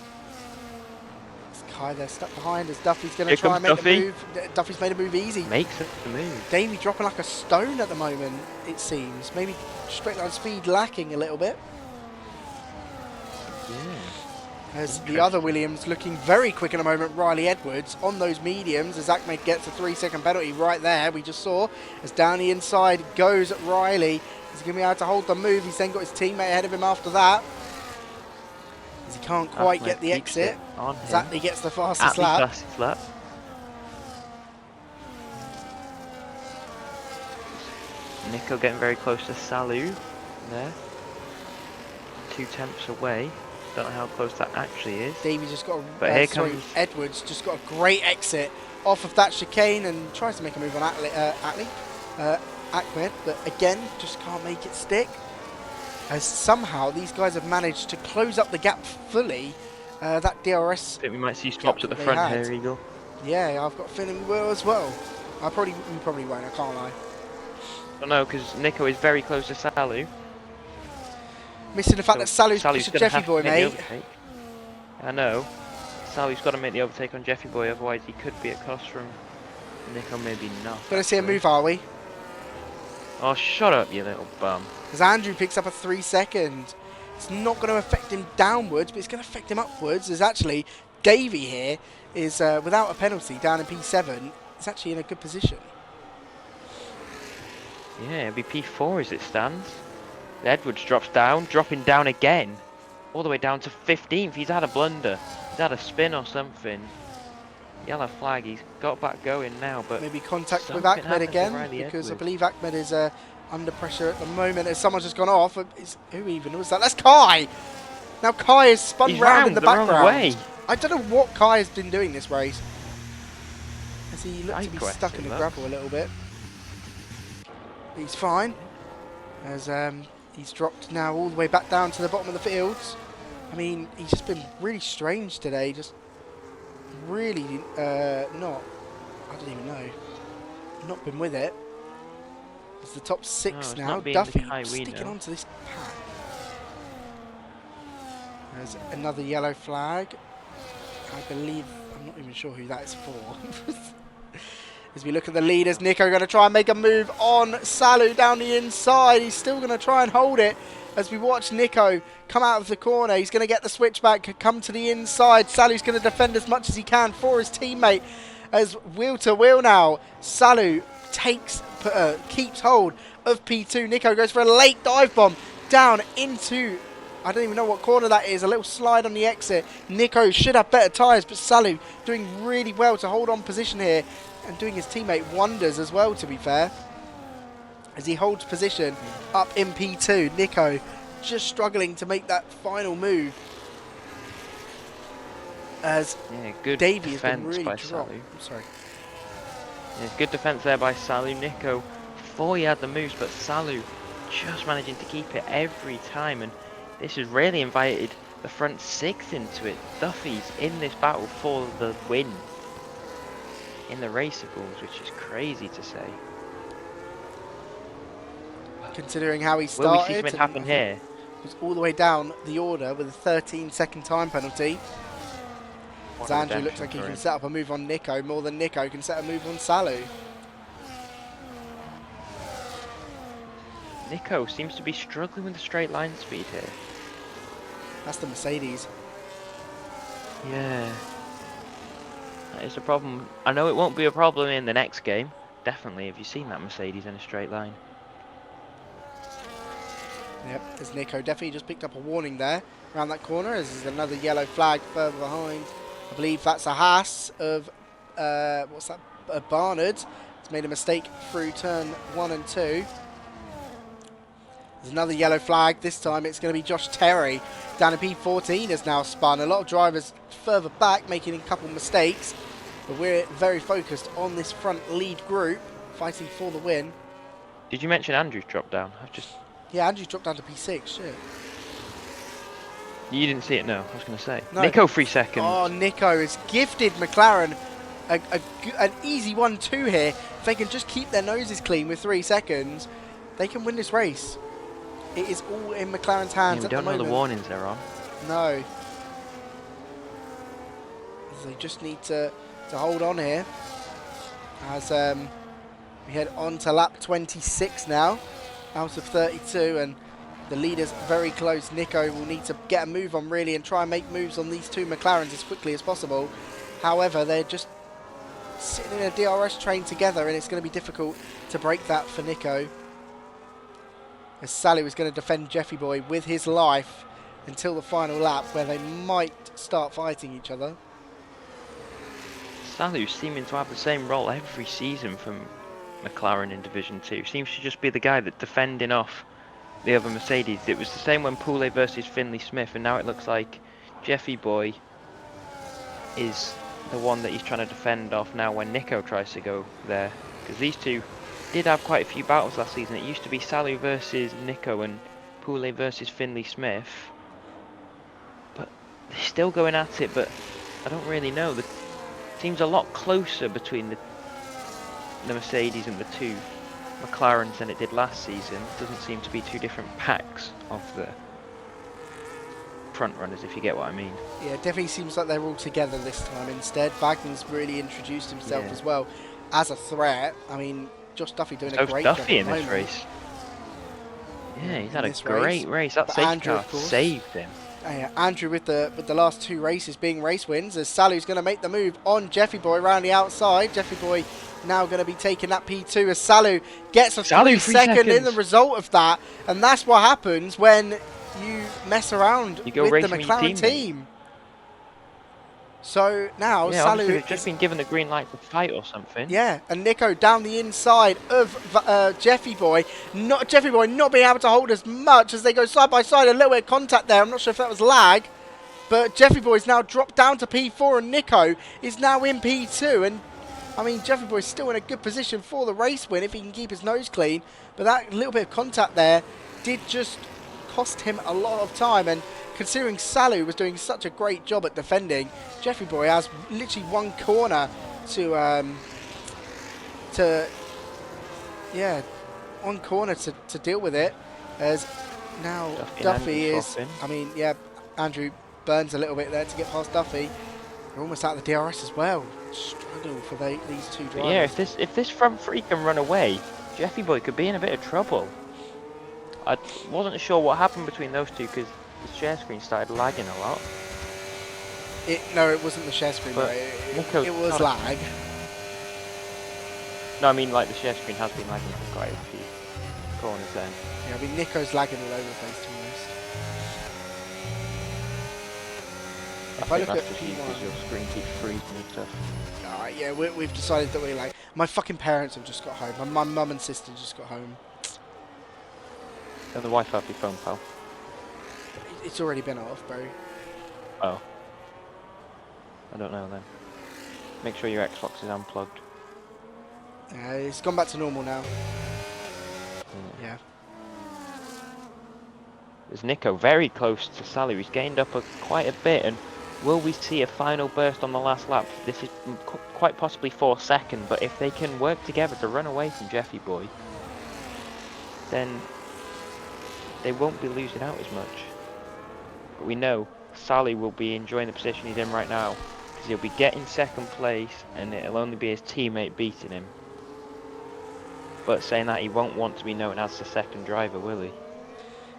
Kai there stuck behind as Duffy's going to try and make a move. Duffy's made a move easy. Makes the move. Davey dropping like a stone at the moment, it seems. Maybe straight line speed lacking a little bit. Yeah. As the other Williams looking very quick in a moment, Riley Edwards on those mediums as Ahmed gets a 3-second penalty right there. We just saw as down the inside goes Riley. He's going to be able to hold the move. He's then got his teammate ahead of him after that. As he can't quite get the exit. Exactly gets the fastest lap. Nico getting very close to Salu there. 2 tenths away. Don't know how close that actually is. Davey just got a, Edwards just got a great exit off of that chicane and tries to make a move on Ahmed, but again just can't make it stick. As somehow these guys have managed to close up the gap fully. That DRS. I think we might see stops at the front here, Eagle. Yeah, I've got a feeling we will as well. We probably won't, I can't lie. I don't know, because Nico is very close to Salu. Missing the fact that Salu's a Jeffy boy, mate. I know. Salu's got to make the overtake on Jeffy boy, otherwise he could be across from Nico, maybe not. Gonna see a move, are we? Oh, shut up, you little bum. As Andrew picks up a 3-second. It's not going to affect him downwards, but it's going to affect him upwards. As actually, Davey here is, without a penalty, down in P7. It's actually in a good position. Yeah, it'll be P4 as it stands. Edwards drops down, dropping down again. All the way down to 15th. He's had a blunder. He's had a spin or something. Yellow flag. He's got back going now, but maybe contact with Ahmed again, because I believe Ahmed is under pressure at the moment. As someone's just gone off. Who even was that? That's Kai. Now Kai has spun round in the background. Way. I don't know what Kai has been doing this race. As he looked to be stuck in the gravel a little bit. He's fine. As he's dropped now all the way back down to the bottom of the fields. I mean, he's just been really strange today. Just really I don't even know. Not been with it. It's the top 6 now. Duffy sticking onto this pack. There's another yellow flag. I believe, I'm not even sure who that is for. As we look at the leaders, Nico going to try and make a move on Salu down the inside. He's still going to try and hold it as we watch Nico come out of the corner. He's going to get the switchback, come to the inside. Salu's going to defend as much as he can for his teammate. As wheel to wheel now, Salu keeps hold of P2. Nico goes for a late dive bomb down into, I don't even know what corner that is, a little slide on the exit. Nico should have better tyres, but Salu doing really well to hold on position here and doing his teammate wonders as well, to be fair. As he holds position up in P2, Nico just struggling to make that final move. As good Davey has been defense really by dropped. Salu. Sorry. Yeah, good defense there by Salu. Nico, before he had the moves, but Salu just managing to keep it every time, and this has really invited the front 6 into it. Duffy's in this battle for the win in the raceables, which is crazy to say. Considering how he started, will we see something happen here? He was all the way down the order with a 13-second time penalty. As Andrew looks like he can set up a move on Nico more than Nico can set a move on Salu. Nico seems to be struggling with the straight line speed here. That's the Mercedes. Yeah. That is a problem. I know it won't be a problem in the next game. Definitely, have you seen that Mercedes in a straight line? Yep, as Nico definitely just picked up a warning there around that corner. As there's another yellow flag further behind. I believe that's a Haas of, what's that, Barnard. He's made a mistake through turn 1 and 2. There's another yellow flag. This time it's going to be Josh Terry. Down in P14 has now spun. A lot of drivers further back making a couple mistakes. But we're very focused on this front lead group, fighting for the win. Did you mention Andrew's dropped down? Yeah, Andrew's dropped down to P6, shit. You didn't see it, no. I was going to say. No. Nico, 3 seconds. Oh, Nico has gifted McLaren an easy 1-2 here. If they can just keep their noses clean with 3 seconds, they can win this race. It is all in McLaren's hands at the moment. We don't know the warnings they're on. No. They just need to hold on here. As we head on to lap 26 now, out of 32, and the leader's very close. Nico will need to get a move on really and try and make moves on these 2 McLarens as quickly as possible. However, they're just sitting in a DRS train together, and it's going to be difficult to break that for Nico. As Sally was going to defend Jeffy Boy with his life until the final lap, where they might start fighting each other. Salu seeming to have the same role every season from McLaren in Division 2. Seems to just be the guy that defending off the other Mercedes. It was the same when Poulet versus Finley Smith, and now it looks like Jeffy Boy is the one that he's trying to defend off now when Nico tries to go there. Because these two did have quite a few battles last season. It used to be Salu versus Nico and Poulet versus Finley Smith. But they're still going at it, but I don't really know. The seems a lot closer between the Mercedes and the 2 McLarens than it did last season. It doesn't seem to be 2 different packs of the front runners, if you get what I mean. Yeah, it definitely seems like they're all together this time instead. Wagner's really introduced himself as well as a threat. I mean, Josh Duffy doing a great job Duffy in this race. Yeah, he's had a great race. That safety car saved him. Yeah, Andrew with the last 2 races being race wins, as Salu's going to make the move on Jeffy Boy around the outside. Jeffy Boy now going to be taking that P2 as Salu gets a 3 second in the result of that, and that's what happens when you mess around with the McLaren team. So now Salu has just been given the green light to fight or something. Yeah, and Nico down the inside of Jeffy Boy. Jeffy Boy not being able to hold as much as they go side by side. A little bit of contact there. I'm not sure if that was lag. But Jeffy Boy's now dropped down to P4 and Nico is now in P2. And, I mean, Jeffy Boy's still in a good position for the race win if he can keep his nose clean. But that little bit of contact there did just cost him a lot of time. And considering Salu was doing such a great job at defending, Jeffy Boy has literally 1 corner to 1 corner to deal with it. As now Duffy is, I mean, yeah, Andrew burns a little bit there to get past Duffy. They're almost out of the DRS as well. Struggle for these 2 drivers. Yeah, if this front 3 can run away, Jeffy Boy could be in a bit of trouble. I wasn't sure what happened between those 2 because the share screen started lagging a lot. No, it wasn't the share screen. It was lag. No, I mean like the share screen has been lagging for quite a few corners then. Yeah, I mean Nico's lagging all over the place to be honest. If I look at P1, because your screen keeps freezing and stuff. Alright, yeah, we've decided that we're like, my fucking parents have just got home. My mum and sister just got home. Turn the Wi-Fi off your phone, pal. It's already been off, bro. Oh. I don't know then. Make sure your Xbox is unplugged. It's gone back to normal now. Yeah. There's Nico very close to Sally. He's gained up quite a bit, and will we see a final burst on the last lap? This is quite possibly 4 seconds, but if they can work together to run away from Jeffy Boy, then they won't be losing out as much. But we know Sally will be enjoying the position he's in right now, because he'll be getting 2nd place, and it'll only be his teammate beating him. But saying that, he won't want to be known as the 2nd driver, will he?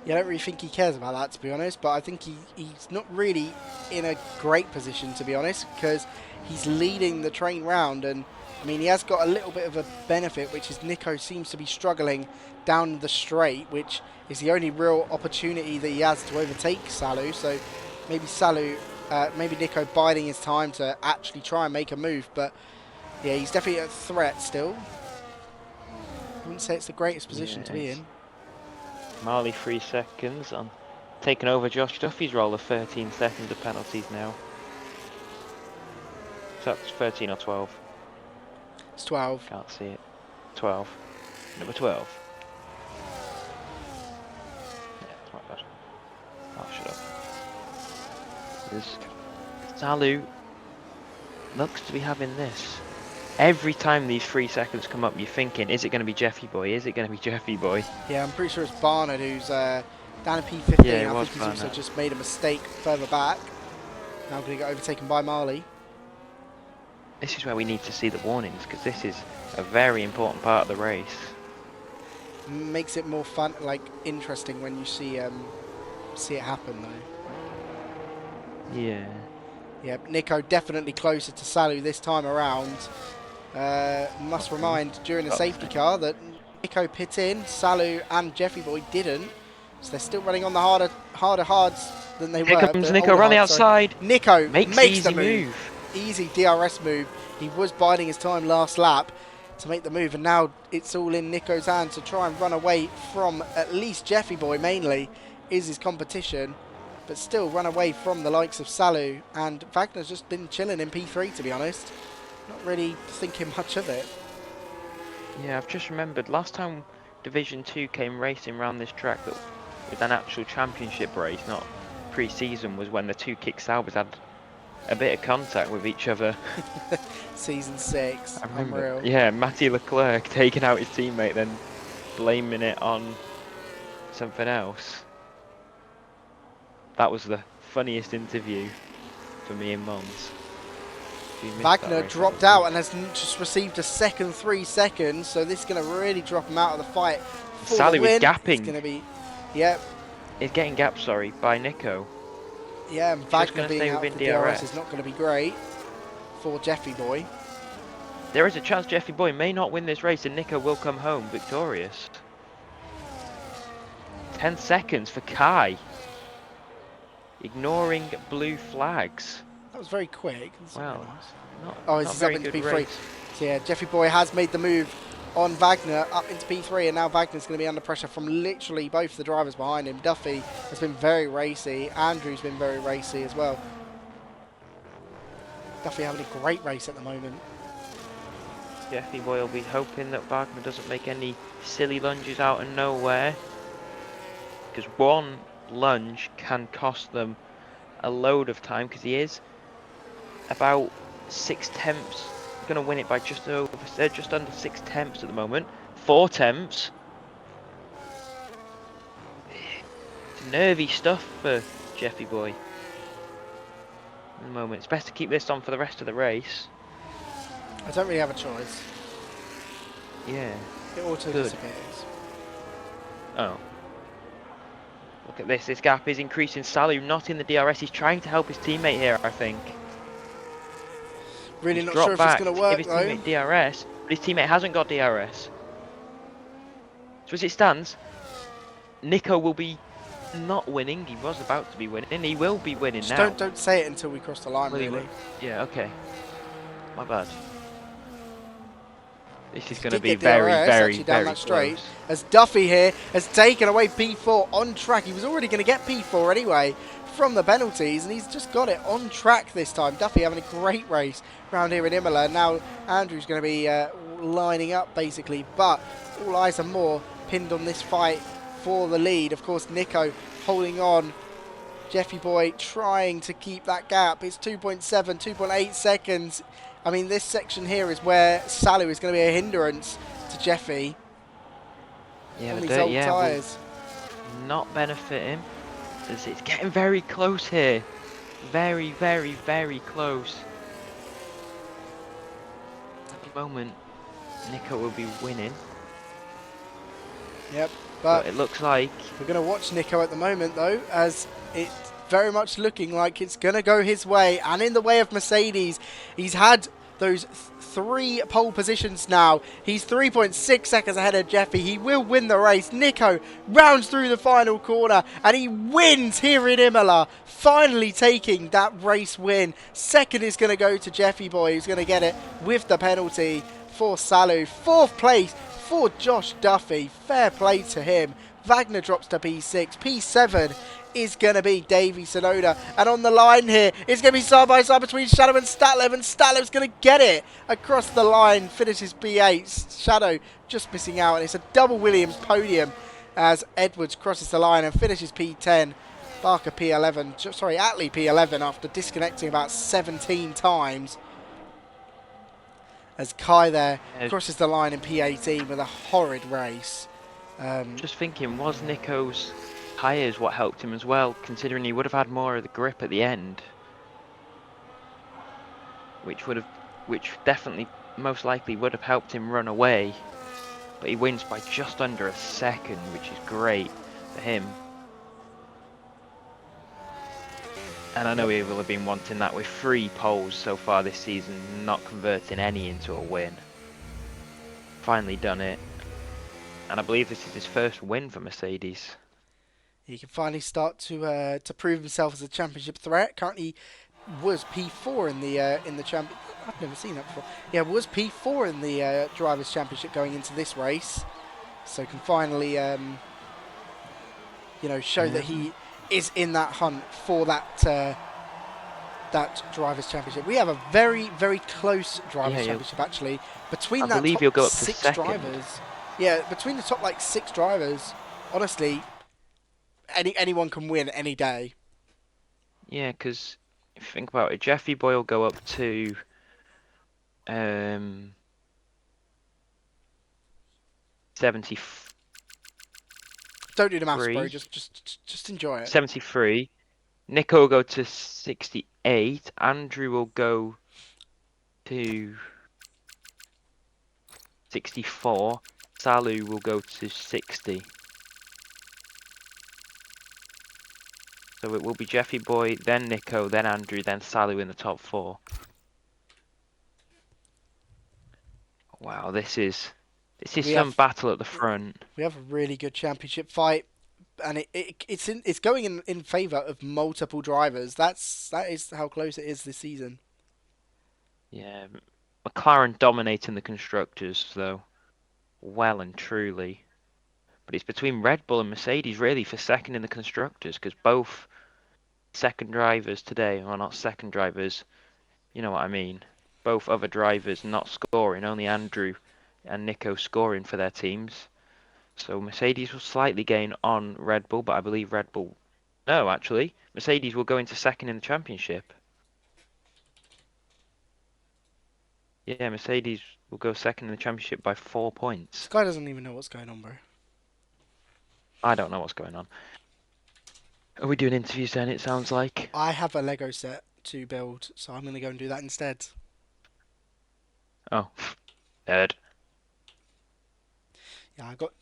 Yeah, I don't really think he cares about that, to be honest, but I think he's not really in a great position, to be honest, because he's leading the train round, and I mean, he has got a little bit of a benefit, which is Nico seems to be struggling down the straight, which is the only real opportunity that he has to overtake Salu. So maybe Nico biding his time to actually try and make a move, but yeah, he's definitely a threat still. I wouldn't say it's the greatest position to be in. Marley 3 seconds on taking over Josh Duffy's role of 13 seconds of penalties now. So that's 13 or 12. It's 12. Can't see it. 12. Number 12. Yeah, it's not bad. Oh, shut up. As Salu looks to be having this. Every time these 3 seconds come up, you're thinking, is it going to be Jeffy Boy? Is it going to be Jeffy Boy? Yeah, I'm pretty sure it's Barnard who's down in P15. Yeah, it I was think he's also Barnard. just made a mistake further back. Now going to get overtaken by Marley. This is where we need to see the warnings, because this is a very important part of the race. Makes it more fun, like interesting when you see it happen though. Yeah. Yeah, Nico definitely closer to Salu this time around. Must remind during the safety car that Nico pit in, Salu and Jeffy Boy didn't. So they're still running on the harder hards than they Here were. comes The Nico older around the hards, sorry. outside. Nico Makes makes the the move. Easy DRS move. He was biding his time last lap to make the move, and now it's all in Nico's hands to try and run away from at least Jeffy Boy mainly is his competition, but still run away from the likes of Salu. And Wagner's just been chilling in P3, to be honest. Not really thinking much of it. Yeah, I've just remembered last time Division 2 came racing around this track that with an actual championship race, not pre-season, was when the two kick Saubers had a bit of contact with each other. Season 6, I remember. unreal. Yeah, Matty Leclerc taking out his teammate, then blaming it on something else. That was the funniest interview for me and Mons. Wagner dropped out and has just received a second 3 seconds, so this is going to really drop him out of the fight. Sally was gapping. It's going to be, yeah. It's getting gapped, sorry, by Nico. Yeah, and Wagner being out of the DRS is not going to be great for Jeffy Boy. There is a chance Jeffy Boy may not win this race and Nico will come home victorious. 10 seconds for Kai. Ignoring blue flags. That was very quick. Wow. Nice. He's up into P3. So yeah, Jeffy Boy has made the move on Wagner up into P3, and now Wagner's going to be under pressure from literally both the drivers behind him. Duffy has been very racy. Andrew's been very racy as well. Duffy having a great race at the moment. Jeffy Boy will be hoping that Wagner doesn't make any silly lunges out of nowhere, because one lunge can cost them a load of time, because he is about 6 tenths. Going to win it by just under 6 tenths at the moment. 4 tenths. It's nervy stuff for Jeffy Boy at the moment. It's best to keep this on for the rest of the race. I don't really have a choice. Yeah. It auto disappears. Oh. Look at this. This gap is increasing. Salu not in the DRS. He's trying to help his teammate here, I think. Really He's not sure if it's going to work, give his teammate DRS, but his teammate hasn't got DRS. So as it stands, Nico will be not winning. He was about to be winning. He will be winning now. Don't say it until we cross the line, really. Yeah, okay. My bad. This is going to be very close. As Duffy here has taken away P4 on track. He was already going to get P4 anyway from the penalties, and he's just got it on track this time. Duffy having a great race round here in Imola. Now Andrew's going to be lining up basically, but all eyes are more pinned on this fight for the lead. Of course, Nico holding on. Jeffy Boy trying to keep that gap. It's 2.7, 2.8 seconds. I mean, this section here is where Salu is going to be a hindrance to Jeffy. Yeah, on these old tyres. Not benefit him. It's getting very close here. Very close. At the moment, Nico will be winning. Yep, but it looks like we're going to watch Nico at the moment, though, as it's very much looking like it's going to go his way and in the way of Mercedes. He's had those 3 pole positions now. He's 3.6 seconds ahead of Jeffy. He will win the race. Nico rounds through the final corner and he wins here in Imola, finally taking that race win. Second is going to go to Jeffy Boy, who's going to get it with the penalty for Salu. 4th place for Josh Duffy. Fair play to him. Wagner drops to P6. P7 is going to be Davey Sonoda. And on the line here, it's going to be side by side between Shadow and Statlev. And Statlev's going to get it across the line. Finishes P8. Shadow just missing out. And it's a double Williams podium as Edwards crosses the line and finishes P10. Barker P11, sorry, Attlee P11 after disconnecting about 17 times. As Kai there crosses the line in P18 with a horrid race. Just thinking, was Nico's tyres what helped him as well, considering he would have had more of the grip at the end, which definitely most likely would have helped him run away. But he wins by just under a second, which is great for him. And I know he will have been wanting that with 3 poles so far this season, not converting any into a win. Finally done it. And I believe this is his first win for Mercedes. He can finally start to prove himself as a championship threat. Currently was P4 in the champion. I've never seen that before. Yeah, was P4 in the drivers' championship going into this race, so can finally show that he is in that hunt for that drivers' championship. We have a very, very close drivers' championship actually between that top he'll go up to 6 second. drivers. Yeah, between the top 6 drivers. Honestly, anyone can win any day. Yeah, because if you think about it, Jeffy Boy will go up to 70. Don't do the maths, bro. Just enjoy it. 73. Nico will go to 68. Andrew will go to 64. Salu will go to 60. So it will be Jeffy Boy, then Nico, then Andrew, then Salu in the top 4. Wow, this is some battle at the front. We have a really good championship fight, and it's going in favour of multiple drivers. That is how close it is this season. Yeah, McLaren dominating the constructors though, well and truly. But it's between Red Bull and Mercedes really for second in the constructors, because both second drivers today, well not second drivers, you know what I mean. Both other drivers not scoring, only Andrew and Nico scoring for their teams. So Mercedes will slightly gain on Red Bull, but I believe Red Bull... No, actually, Mercedes will go into second in the championship. Yeah, Mercedes will go second in the championship by 4 points. This guy doesn't even know what's going on, bro. I don't know what's going on. Are we doing interviews then, it sounds like? I have a Lego set to build, so I'm going to go and do that instead. Oh, nerd. Yeah, I got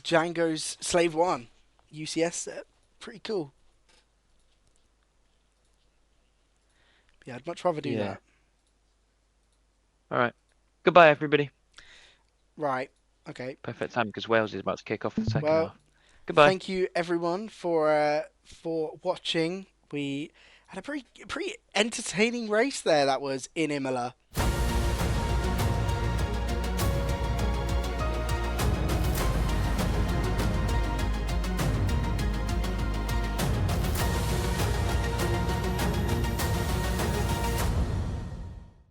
Django's Slave 1 UCS set. Pretty cool. Yeah, I'd much rather do that. Alright. Goodbye, everybody. Right. Okay. Perfect time, because Wales is about to kick off the second half. Goodbye. Thank you, everyone, for watching. We had a pretty entertaining race there that was in Imola.